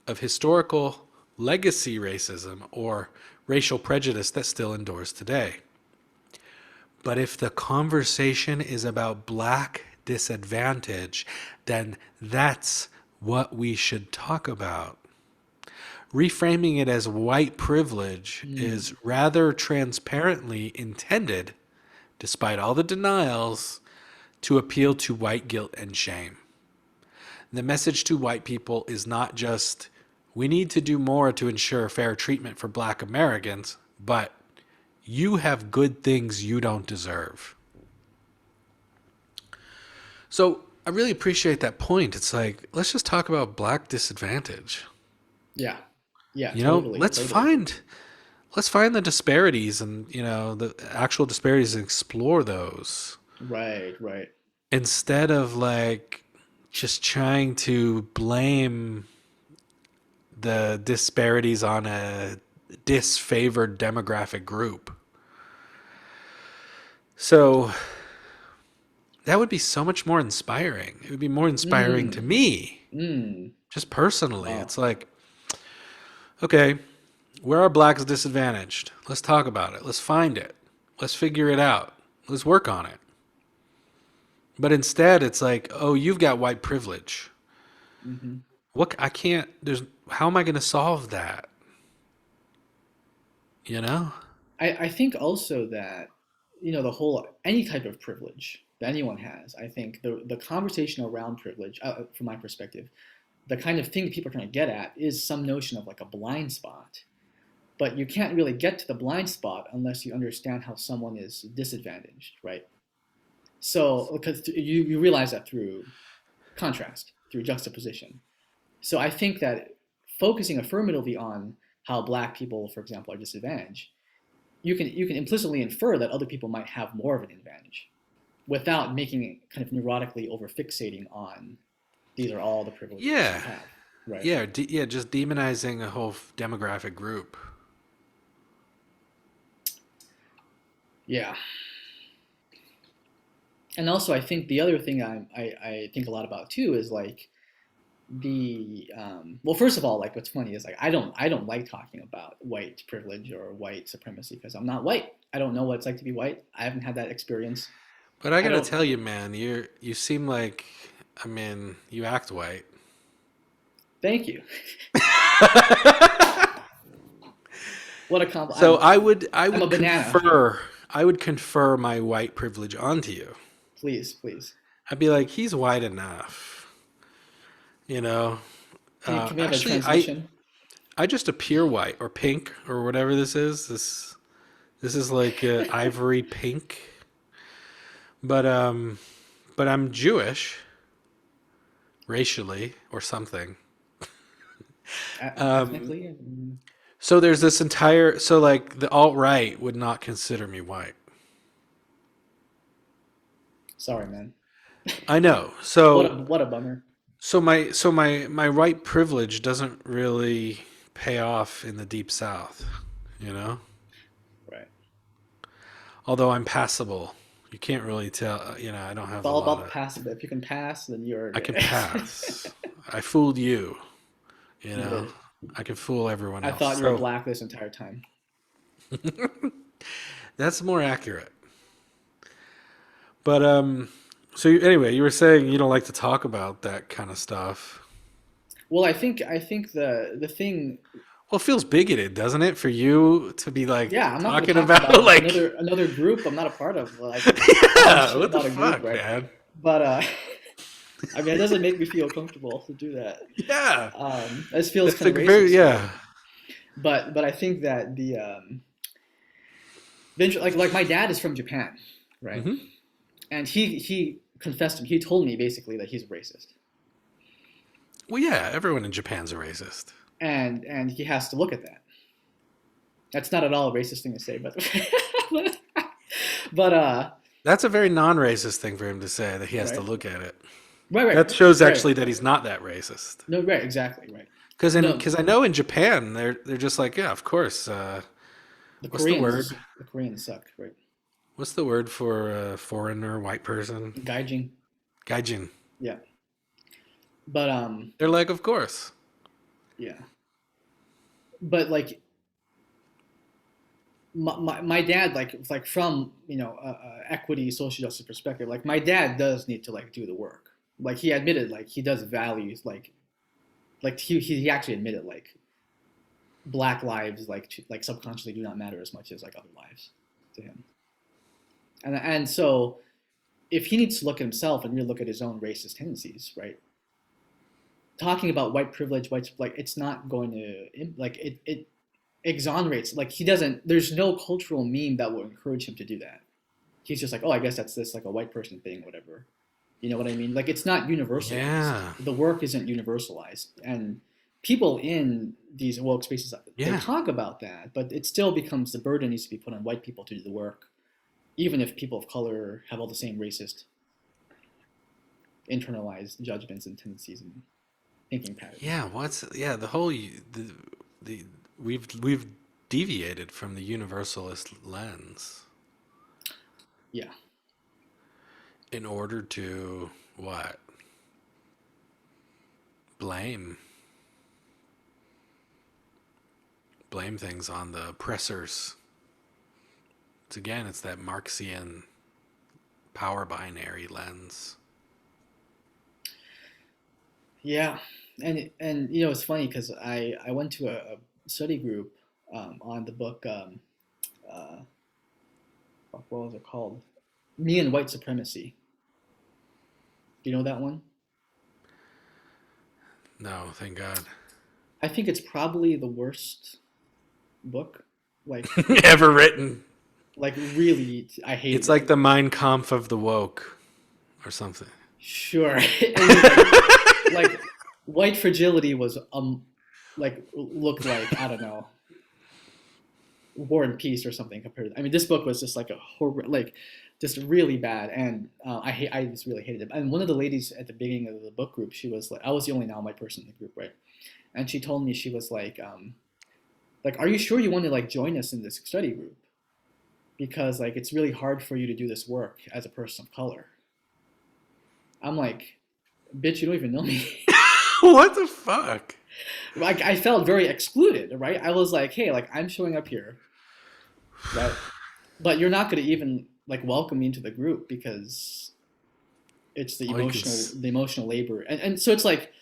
of historical legacy racism or racial prejudice that still endures today. But if the conversation is about Black disadvantage, then that's what we should talk about. Reframing it as white privilege mm, is rather transparently intended, despite all the denials, to appeal to white guilt and shame. The message to white people is not just, we need to do more to ensure fair treatment for Black Americans, but you have good things you don't deserve. So I really appreciate that point. It's like, let's just talk about Black disadvantage. yeah, yeah, You know, totally, totally. let's find the disparities and, the actual disparities and explore those Right, right. instead of like just trying to blame the disparities on a disfavored demographic group. So that would be so much more inspiring. It would be more inspiring to Mm, me, mm. just personally. Wow. It's like, okay, where are blacks disadvantaged? Let's talk about it. Let's find it. Let's figure it out. Let's work on it. But instead, it's like, oh, you've got white privilege. Hmm. What I can't. There's how am I going to solve that? You know? I think also that the whole any type of privilege that anyone has. I think the conversation around privilege, from my perspective, the kind of thing people are trying to get at is some notion of like a blind spot. But you can't really get to the blind spot unless you understand how someone is disadvantaged, right? So because you realize that through contrast, through juxtaposition. So I think that focusing affirmatively on how black people, for example, are disadvantaged, you can implicitly infer that other people might have more of an advantage without making it kind of neurotically over fixating on these are all the privileges you Yeah. have, right? Yeah. Yeah. Just demonizing a whole demographic group. Yeah. And also, I think the other thing I think a lot about too is like the well, first of all, like what's funny is like I don't like talking about white privilege or white supremacy because I'm not white. I don't know what it's like to be white. I haven't had that experience. But I I gotta don't. tell you, man, you seem like, I mean, you act white. Thank you. What a compliment. So I I'm a would banana. confer my white privilege onto you. Please, please. I'd be like, he's white enough, you know. Can we have a Actually, translation? I just appear white or pink or whatever this is. This is like ivory pink, but I'm Jewish racially or something. Ethnically? Mm. So there's this entire so like the alt right would not consider me white. Sorry, man. I know. What a bummer. So my white privilege doesn't really pay off in the deep south, you know? Although I'm passable. You can't really tell, I don't have It's a all lot about the of. passive. If you can pass, then you're I can pass. I fooled you, you you know. did. I can fool everyone I else. thought you were So black this entire time. that's more accurate. But anyway, you were saying you don't like to talk about that kind of stuff. Well, I think the thing. Well, it feels bigoted, doesn't it, for you to be like Yeah, I'm not going to talking talk about about like another group I'm not a part of. Like talking yeah, shit what the about a group, fuck, right? man? But I mean, it doesn't make me feel comfortable to do that. Yeah. This feels That's kind like of very racist, right? yeah. But I think that like my dad is from Japan, right? Hmm. And he confessed. He told me basically that he's a racist, Well, yeah, everyone in Japan's a racist. and he has to look at that. That's not at all a racist thing to say, but but That's a very non-racist thing for him to say that he has to right, look at it. right, right, That shows right. actually that he's not that racist. No, right, exactly, right. No, Because I know in Japan they're just like yeah, of course. the What's the Koreans word? the Koreans suck, right? What's the word for a foreigner, white person? Gaijin, Gaijin. yeah. But They're like, of course. yeah. But like my dad like from equity social justice perspective, like my dad does need to like do the work. Like he admitted like he does values like he actually admitted like black lives like subconsciously do not matter as much as like other lives to him. And so if he needs to look at himself and really look at his own racist tendencies, right? Talking about white privilege, white like it's not going to like it exonerates like he doesn't. There's no cultural meme that will encourage him to do that. He's just like, oh, I guess that's this like a white person thing, whatever. You know what I mean? Like it's not universalized. Yeah. The work isn't universalized, and people in these woke spaces they Yeah. talk about that, but it still becomes the burden needs to be put on white people to do the work, even if people of color have all the same racist internalized judgments and tendencies and thinking patterns. Yeah. The whole the we've deviated from the universalist lens Yeah, in order to what? Blame things on the oppressors. It's that Marxian power binary lens. yeah, and it's funny because I went to a study group on the book uh, what was it called? Me and White Supremacy. Do you know that one? No, thank God. I think it's probably the worst book. Like Ever written. really, I hated It's like it. the Mein Kampf of the woke or something. Sure, it was like white fragility was like looked like I don't know War and Peace or something compared. I mean, this book was just like a horror, like just really bad, and I just really hated it. And one of the ladies at the beginning of the book group, she was like, I was the only non-white person in the group, right? And she told me she was like, are you sure you want to like join us in this study group? Because like it's really hard for you to do this work as a person of color. I'm like, bitch, you don't even know me. What the fuck? Like I felt very excluded, right? I was like, hey, like I'm showing up here, right? But you're not going to even like welcome me into the group because it's All you can s- the emotional labor, and so it's like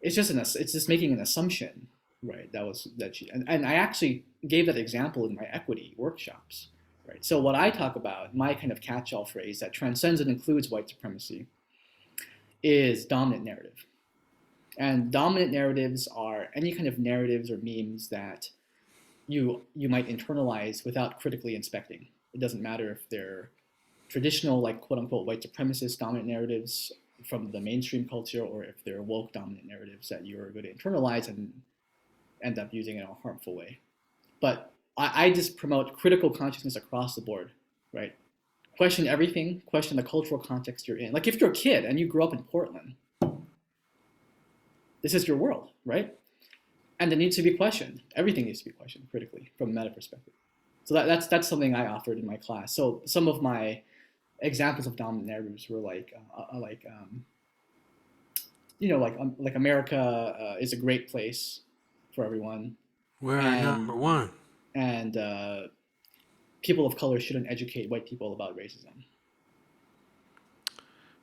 it's just making an assumption, right? That she and I actually gave that example in my equity workshops, right? So what I talk about, my kind of catch-all phrase that transcends and includes white supremacy, is dominant narrative. And dominant narratives are any kind of narratives or memes that you might internalize without critically inspecting. It doesn't matter if they're traditional, like quote unquote white supremacist dominant narratives from the mainstream culture, or if they're woke dominant narratives that you're going to internalize and end up using in a harmful way. But I just promote critical consciousness across the board, right? Question everything, question the cultural context you're in. Like if you're a kid and you grew up in Portland, this is your world, right? And it needs to be questioned. Everything needs to be questioned critically from a meta perspective. So that's something I offered in my class. So some of my examples of dominant narratives were like like America is a great place for everyone, We're and number one. and people of color shouldn't educate white people about racism.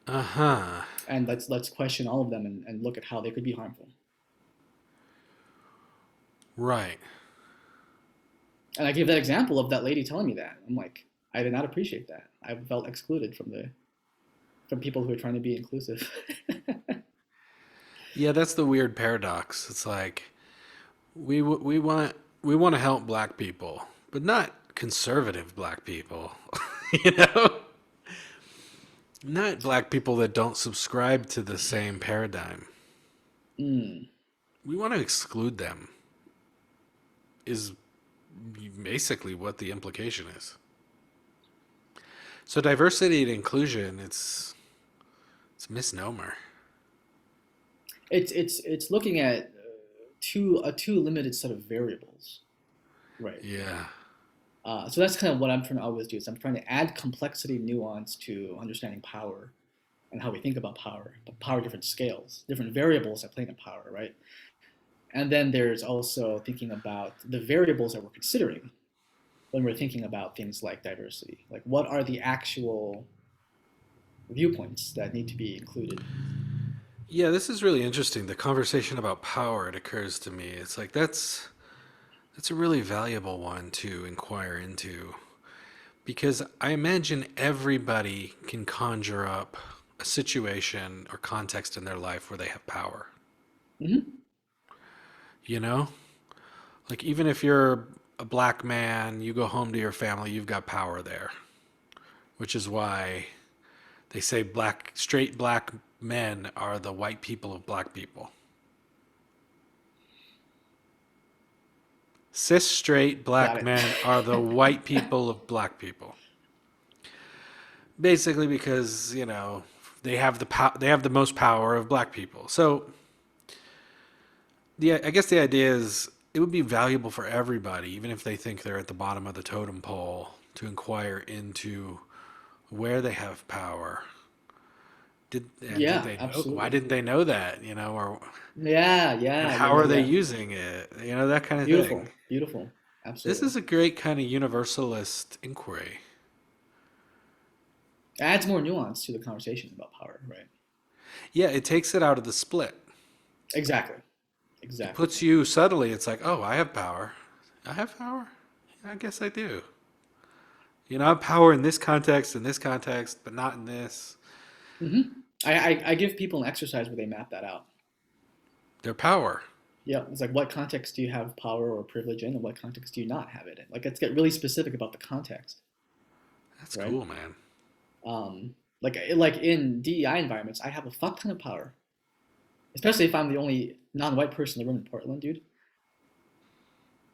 Uh-huh. And let's question all of them and look at how they could be harmful. Right. And I gave that example of that lady telling me that. I'm like, I did not appreciate that. I felt excluded from people who are trying to be inclusive. Yeah, that's the weird paradox. It's like we want we want to help black people, but not conservative black people. you know? Not black people that don't subscribe to the same paradigm. Mm. We want to exclude them. Is basically what the implication is. So diversity and inclusion, it's a misnomer. It's looking at too limited set of variables, right? Yeah. So that's kind of what I'm trying to always do. Is I'm trying to add complexity, nuance to understanding power and how we think about power, but power different scales, different variables that play into power, right? And then there's also thinking about the variables that we're considering when we're thinking about things like diversity. Like, what are the actual viewpoints that need to be included? Yeah, this is really interesting. The conversation about power, it occurs to me. It's like that's a really valuable one to inquire into because I imagine everybody can conjure up a situation or context in their life where they have power. Mm-hmm. You know? Like even if you're a black man, you go home to your family, you've got power there, which is why they say straight black men are the white people of black people. Cis straight Got black it. men are the white people of black people. Basically because, they have they have the most power of black people. So, I guess the idea is it would be valuable for everybody, even if they think they're at the bottom of the totem pole, to inquire into where they have power. Did Yeah, they know? Why absolutely. didn't they know that? Or Yeah, and yeah, yeah, how yeah, are they yeah. using it? That kind of thing. Beautiful, beautiful. This Absolutely. is a great kind of universalist inquiry. It adds more nuance to the conversation about power, right? Yeah, it takes it out of the split. Exactly, It exactly. puts you subtly. It's like, oh, I have power. I have power. I guess I do. I have power in this context, but not in this. Hmm. I give people an exercise where they map that out. Their power. Yeah, it's like what context do you have power or privilege in, and what context do you not have it in? Like, let's get really specific about the context, That's right? cool, man. Like in DEI environments, I have a fuck ton of power, especially if I'm the only non-white person in the room in Portland, dude.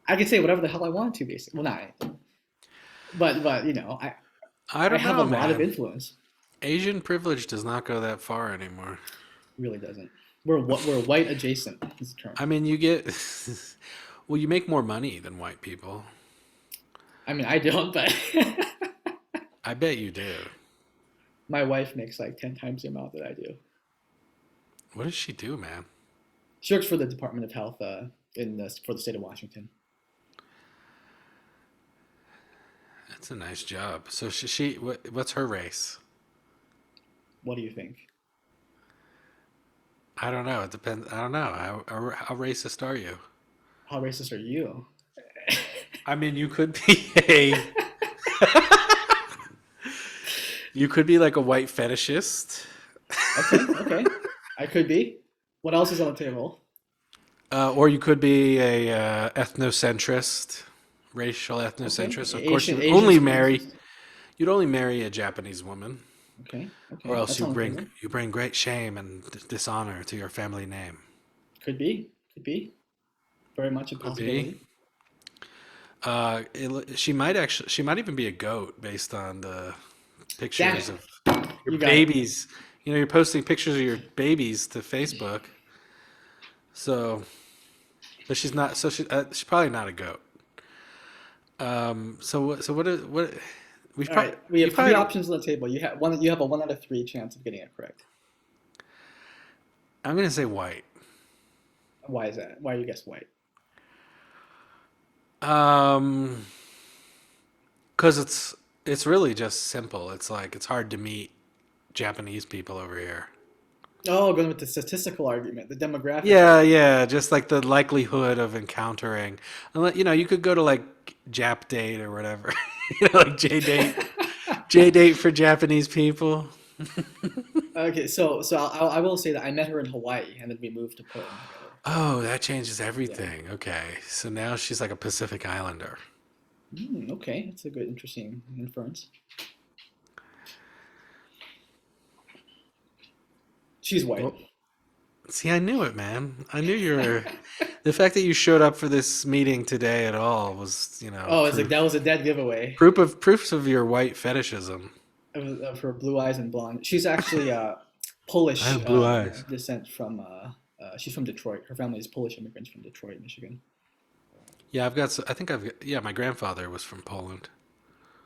I can say whatever the hell I want to, basically. Well, not, but I I don't have a know, lot of man. influence. Asian privilege does not go that far anymore. Really doesn't. We're white adjacent is the term. I mean, you get. well, you make more money than white people. I mean, I don't, but I bet you do. my wife makes like 10 times the amount that I do. What does she do, man? She works for the Department of Health for the state of Washington. That's a nice job. So what's her race? What do you think? I don't know. It depends. I don't know. How racist are you? How racist are you? I mean, you could be a. You could be like a white fetishist, Okay, okay. I could be. What else is on the table? or you could be a ethnocentrist, racial Okay, ethnocentrist. Of course, Asian supremacist. you'd only marry a Japanese woman, Okay, or okay. else That's on the table. you bring great shame and dishonor to your family name. Could be. Could be. Very much a Could be. possibility. She might even be a goat based on the Damn pictures it. of your You got it. babies. You're posting pictures of your babies to Facebook. So, but she's not. So she's probably not a goat. So what we've All probably right, we you have three probably options on the table. You have one. You have a 1 out of 3 chance of getting it correct. I'm gonna say white. Why is that? Why you guess white? Um, because it's really just simple. It's like it's hard to meet Japanese people over here. Oh, going with the statistical argument, the demographic Yeah, argument. yeah, just like the likelihood of encountering, you could go to like Jap date or whatever, like J date for Japanese people. Okay, so I will say that I met her in Hawaii, and then we moved to Portland together. Oh, that changes Yeah. everything. Okay, so now she's like a Pacific Islander. Okay, that's a good, interesting inference. She's white. Well, see, I knew it, man. I knew you were. The fact that you showed up for this meeting today at all was, Oh, it's like that was a dead giveaway proofs of your white fetishism. of her blue eyes and blonde. She's actually I Polish have blue eyes. descent from. She's from Detroit. Her family is Polish immigrants from Detroit, Michigan. Yeah, I think yeah, my grandfather was from Poland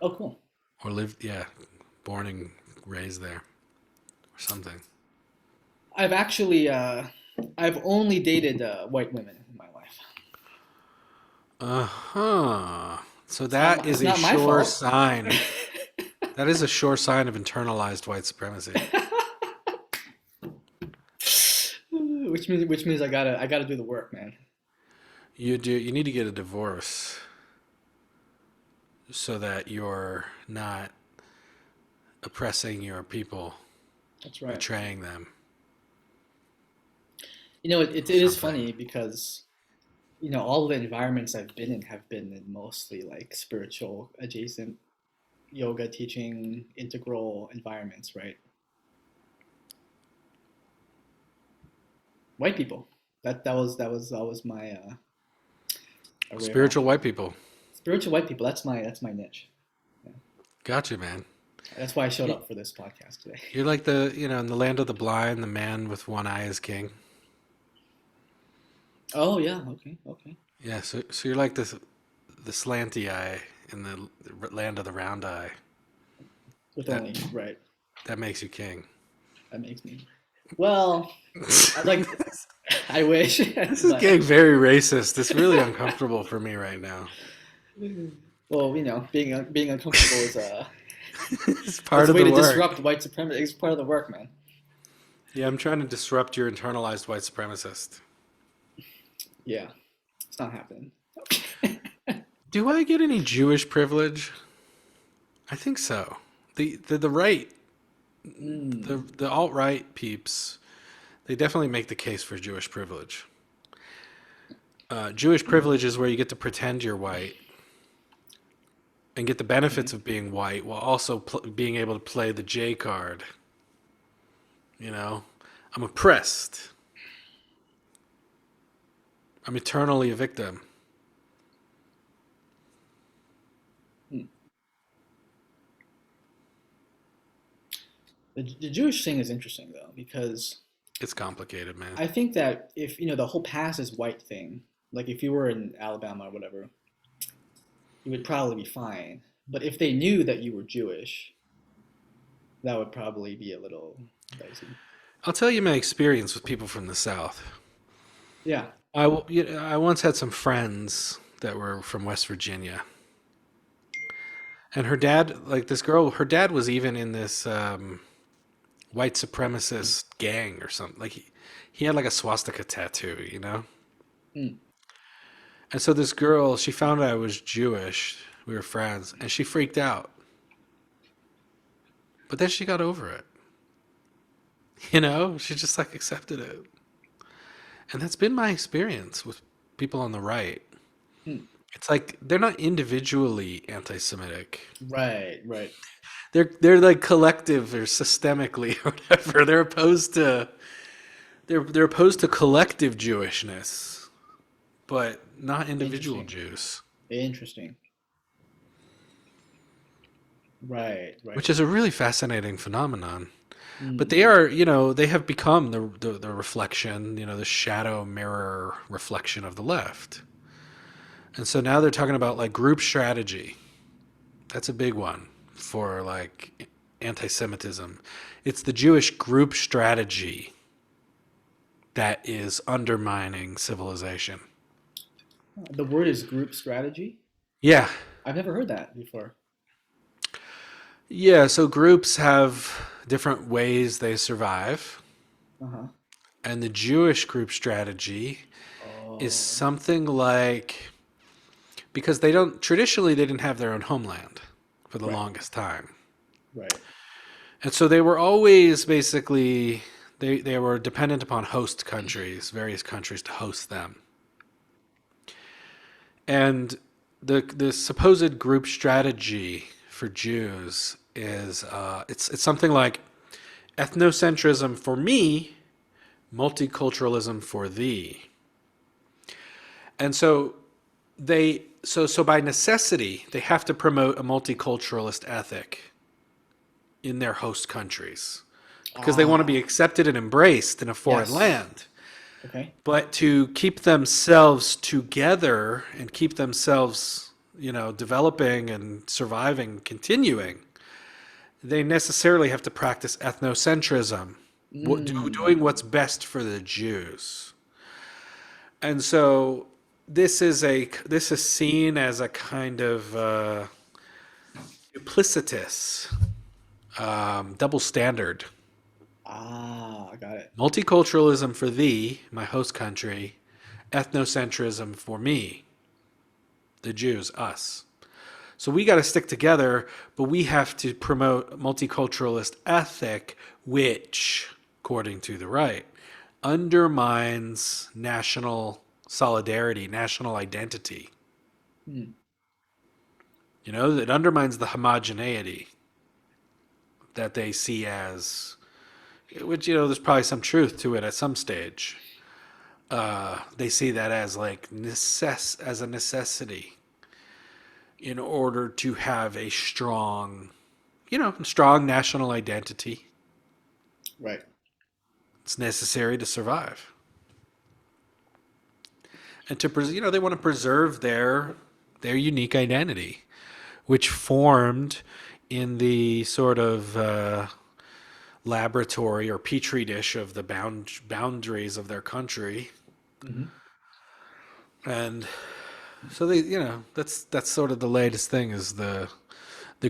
Oh, cool. or lived, yeah, born and raised there or something. I've actually I've only dated white women in my life. Uh-huh. So It's not that my, is it's a not my sure fault. sign. That is a sure sign of internalized white supremacy. Which means I gotta do the work, man. You need to get a divorce so that you're not oppressing your people, That's right. betraying them It or is something. funny because all the environments I've been in have been in mostly like spiritual adjacent yoga teaching integral environments, right? White people. That was my array of Spiritual white options. people. Spiritual white people. That's my niche. Yeah. Gotcha, man. That's why I showed You- up for this podcast today. You're like in the land of the blind, the man with one eye is king. Oh yeah. Okay. Okay. Yeah, so you're like the slanty eye in the land of the round eye. With That only right. that makes you king. That makes me. Well, I'd like. I wish, This is but getting very racist. It's really uncomfortable for me right now. well, being uncomfortable is It's it's part a of way the to work. disrupt white supremacy. It's part of the work, man. Yeah, I'm trying to disrupt your internalized white supremacist. Yeah, it's not happening. Do I get any Jewish privilege? I think so. The right, Mm, the alt right peeps, they definitely make the case for Jewish privilege. Jewish privilege is where you get to pretend you're white and get the benefits okay. of being white while also being able to play the J card. You know, I'm oppressed. I'm eternally a victim. Hmm. The Jewish thing is interesting though because It's complicated, man. I think that if the whole pass is white thing, like if you were in Alabama or whatever, you would probably be fine. But if they knew that you were Jewish, that would probably be a little dicey. I'll tell you my experience with people from the South. Yeah. I once had some friends that were from West Virginia, and her dad, like this girl, her dad was even in this white supremacist gang or something. Like he had like a swastika tattoo, you know? Mm, And so this girl, she found out I was Jewish. We were friends, and she freaked out. But then she got over it. You know, she just like accepted it. And that's been my experience with people on the right. mm. It's like they're not individually anti-Semitic. Right. Right. They're like collective or systemically or whatever. They're opposed to collective Jewishness, but not individual Interesting. Jews, Interesting. Right. Right. which is a really fascinating phenomenon. But they Mm, are, they have become the reflection, the shadow mirror reflection of the left. And so now they're talking about like group strategy. That's a big one for like anti-Semitism. It's the Jewish group strategy that is undermining civilization. The word is group strategy. Yeah. I've never heard that before. Yeah, so groups have different ways they survive. Uh-huh. And the Jewish group strategy is Oh, something like because they don't traditionally they didn't have their own homeland for the right, longest time. right. And so they were always basically they were dependent upon host countries, various countries to host them. And the supposed group strategy for Jews is it's something like ethnocentrism for me, multiculturalism for thee. And so so by necessity they have to promote a multiculturalist ethic in their host countries because they want to be Ah, accepted and embraced in a foreign yes. land. Okay. But to keep themselves together and keep themselves, developing and surviving, continuing, they necessarily have to practice ethnocentrism, Mm, doing what's best for the Jews. And so this is seen as a kind of duplicitous, double standard. I got it. Multiculturalism for thee, my host country, ethnocentrism for me, the Jews, us. So we got to stick together, but we have to promote multiculturalist ethic, which, according to the right, undermines national solidarity, national identity. Hmm. It undermines the homogeneity that they see as, which, there's probably some truth to it at some stage. They see that as like as a necessity in order to have a strong national identity. Right. It's necessary to survive, and they want to preserve their unique identity, which formed in the sort of laboratory or petri dish of the boundaries of their country. Hmm. And so that's sort of the latest thing is the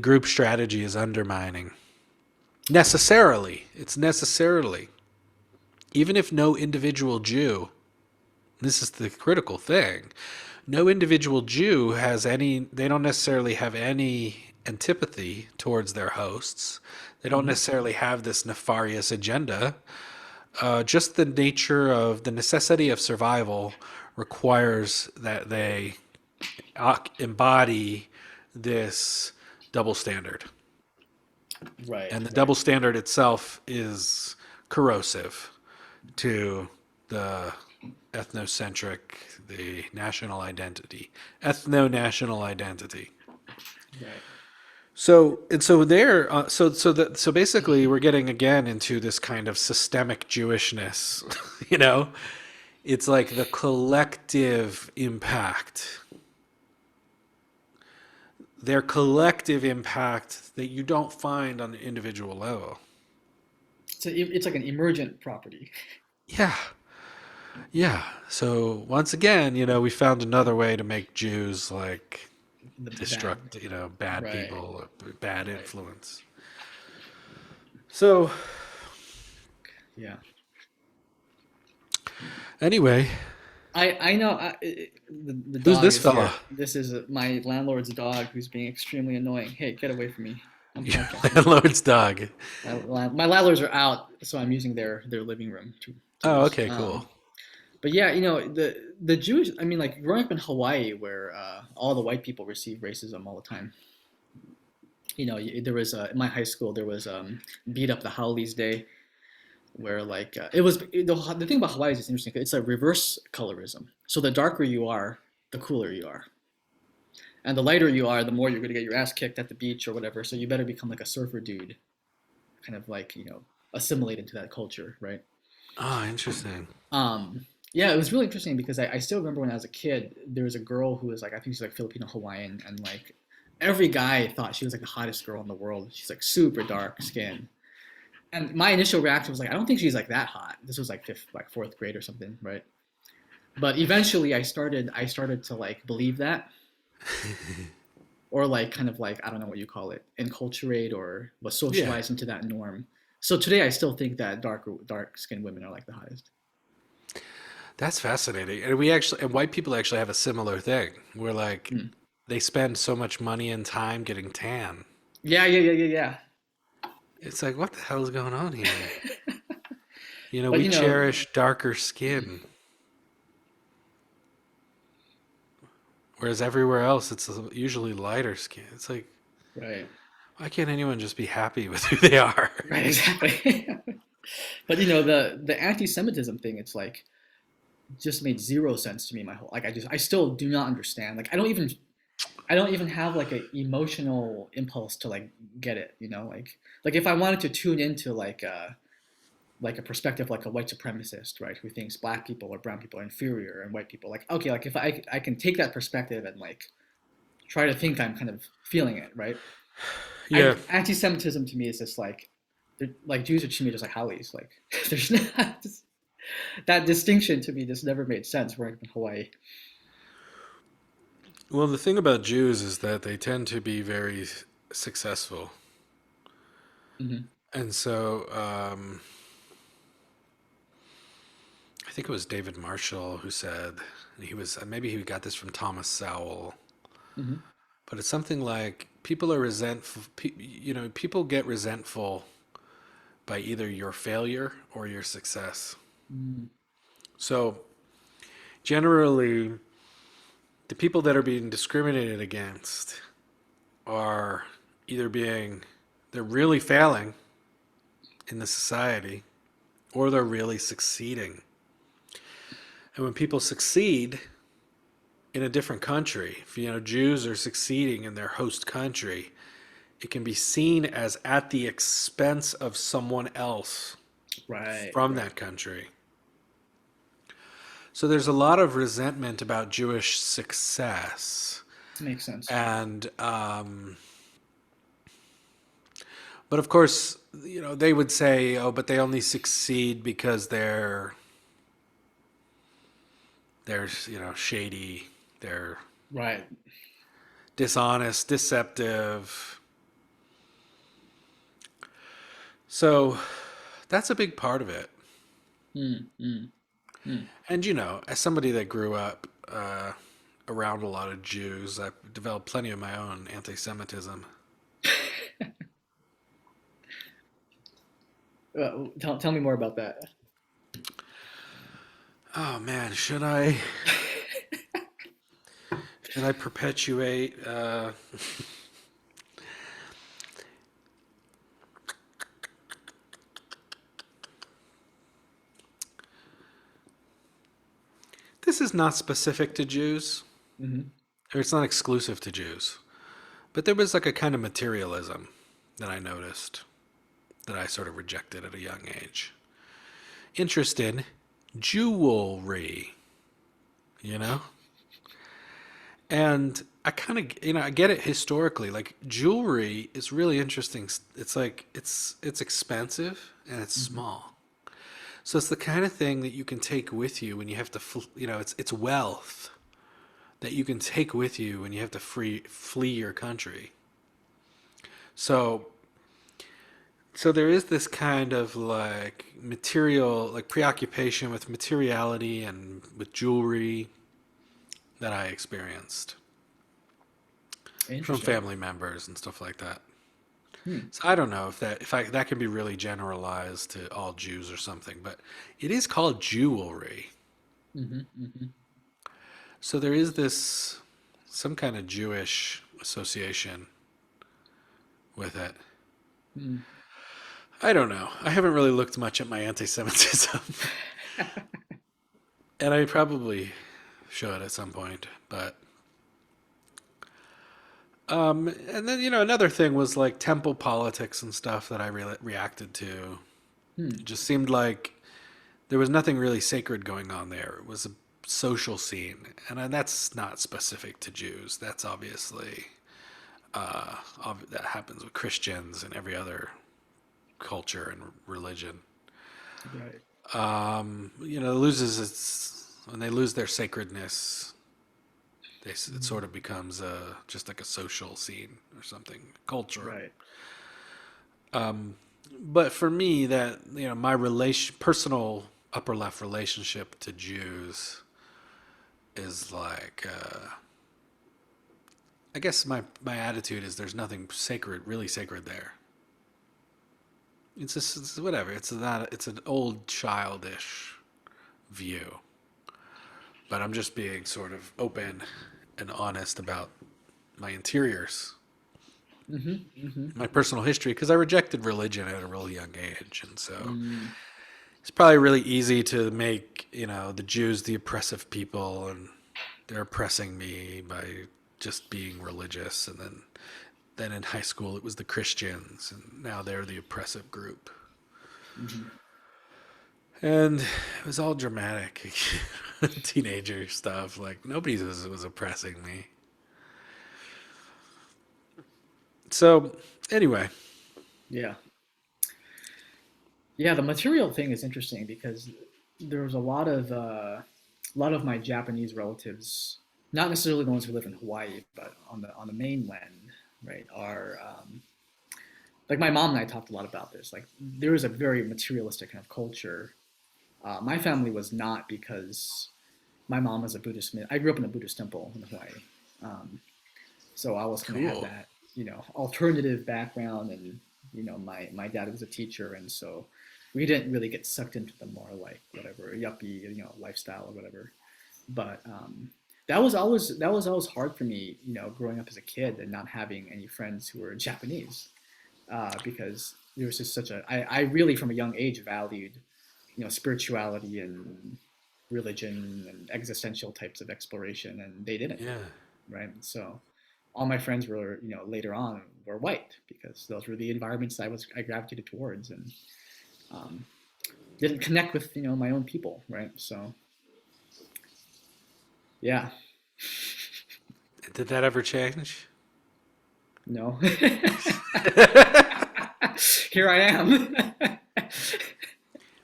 group strategy is undermining necessarily. It's necessarily even if no individual Jew. This is the critical thing. No individual Jew has any. They don't necessarily have any antipathy towards their hosts. They don't Hmm. necessarily have this nefarious agenda. Just the nature of the necessity of survival requires that they embody this double standard. Right. And the Right. double standard itself is corrosive to the ethnocentric, the national identity, ethno national identity. Right. So there, so basically, we're getting again into this kind of systemic Jewishness. you know, it's like the collective impact, their collective impact that you don't find on the individual level. So it's like an emergent property. Yeah, yeah. So once again, we found another way to make Jews like The bad. bad Right. people, or bad Right. influence. So Yeah. anyway, I know. The who's dog this is here. fella? This is my landlord's dog who's being extremely annoying. Hey, get away from me. I'm Your podcasting. landlord's dog. My landlords are out, so I'm using their living room to Oh, use. okay, cool. But yeah, the Jewish. I mean, like growing up in Hawaii, where all the white people receive racism all the time. There was in my high school there was beat up the Howleys Day, where like it was the thing about Hawaii is it's interesting. It's a reverse colorism. So the darker you are, the cooler you are, and the lighter you are, the more you're gonna get your ass kicked at the beach or whatever. So you better become like a surfer dude, kind of like assimilate into that culture, right? Oh, interesting. Um, Yeah, it was really interesting because I still remember when I was a kid, there was a girl who was like, I think she's like Filipino Hawaiian, and like every guy thought she was like the hottest girl in the world. She's like super dark skin. And my initial reaction was like, I don't think she's like that hot. This was like fourth grade or something, right? But eventually I started to like believe that, or like kind of like, I don't know what you call it, enculturate or was Yeah, socialized into that norm. So today I still think that dark skinned women are like the hottest. that's fascinating. And we actually, and white people actually have a similar thing. We're like, Hmm. they spend so much money and time getting tan. Yeah, yeah, yeah, yeah, It's like, what the hell is going on here? yeah. You know, But we you know, cherish darker skin, whereas everywhere else it's usually lighter skin. It's like, right, why can't anyone just be happy with who they are? right, exactly. But you know, the anti-Semitism thing, it's like just made zero sense to me. My whole like, I still do not understand. Like, I don't even have like a emotional impulse to like get it. You know, like if I wanted to tune into like a perspective like a white supremacist, right, who thinks black people or brown people are inferior and white people, like, okay, like if I can take that perspective and like try to think I'm kind of feeling it, right? Yeah. Anti-Semitism to me is just like Jews are to me just like Howleys. Like there's not that distinction to me just never made sense growing up in Hawaii. Well, the thing about Jews is that they tend to be very successful. Hmm. And so I think it was David Marshall who said, he was, maybe he got this from Thomas Sowell, Hmm. but it's something like people are resentful, people get resentful by either your failure or your success. Mm. So generally, the people that are being discriminated against are either they're really failing in the society or they're really succeeding. And when people succeed in a different country, if Jews are succeeding in their host country, it can be seen as at the expense of someone else Right, from right. that country. So there's a lot of resentment about Jewish success. Makes sense. And, but of course, they would say, oh, but they only succeed because they're shady, they're Right. dishonest, deceptive. So that's a big part of it. Mm, mm, mm. And as somebody that grew up around a lot of Jews, I've developed plenty of my own anti-Semitism. Tell me more about that. Oh man, should I perpetuate? This is not specific to Jews, Hmm. or it's not exclusive to Jews, but there was like a kind of materialism that I noticed that I sort of rejected at a young age. Interest in jewelry, you know? And I kind of, I get it historically. Like jewelry is really interesting. It's like it's expensive and it's Hmm. small. So it's the kind of thing that you can take with you when you have to, it's wealth that you can take with you when you have to flee your country. So there is this kind of like material, like preoccupation with materiality and with jewelry that I experienced from Interesting. family members and stuff like that. Hmm. So I don't know if that can be really generalized to all Jews or something, but it is called jewelry. Hmm. Hmm. So there is this some kind of Jewish association with it. Hmm. I don't know. I haven't really looked much at my anti-Semitism, and I probably should at some point. But and then another thing was like temple politics and stuff that I really reacted to. Hmm. It just seemed like there was nothing really sacred going on there. It was a social scene, and that's not specific to Jews. That's obviously that happens with Christians and every other culture and religion. Right. Loses its when they lose their sacredness. It sort of becomes just like a social scene or something, culture. Right. But for me, that my personal upper left relationship to Jews is like, I guess my attitude is there's nothing sacred, really sacred there. It's whatever. It's an old childish view, but I'm just being sort of open and honest about my interiors, my personal history, because I rejected religion at a really young age, and so it's probably really easy to make the Jews the oppressive people, and they're oppressing me by just being religious, and then in high school it was the Christians, and now they're the oppressive group. And it was all dramatic teenager stuff. Like nobody was oppressing me. So anyway, Yeah. Yeah, the material thing is interesting because there was a lot of my Japanese relatives, not necessarily the ones who live in Hawaii, but on the mainland, right, are like my mom and I talked a lot about this. Like there is a very materialistic kind of culture. My family was not because my mom was a Buddhist. I grew up in a Buddhist temple in Hawaii, um, so I was kind of had cool. that alternative background, and my dad was a teacher, and so we didn't really get sucked into the more like whatever yuppie lifestyle or whatever. But that was always hard for me, growing up as a kid and not having any friends who were Japanese, because there was just such a I really from a young age valued spirituality and religion and existential types of exploration, and they didn't, Yeah. right? So all my friends were later on were white because those were the environments I gravitated towards, and um, didn't connect with my own people, right? So yeah. Did that ever change? No. Here I am.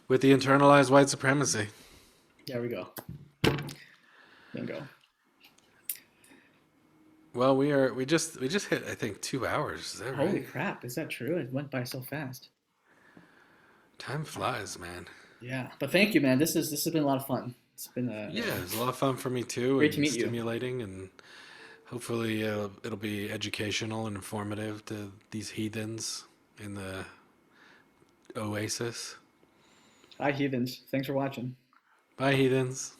With the internalized white supremacy. There we go. Bingo. Well, we just hit I think 2 hours. Is that Holy right? crap! Is that true? It went by so fast. Time flies, man. Yeah, but thank you, man. This has been a lot of fun. It's been Yeah, it was a lot of fun for me too, great to and meet you. stimulating, and hopefully it'll be educational and informative to these heathens in the oasis. Hi, heathens. Thanks for watching. Bye, heathens.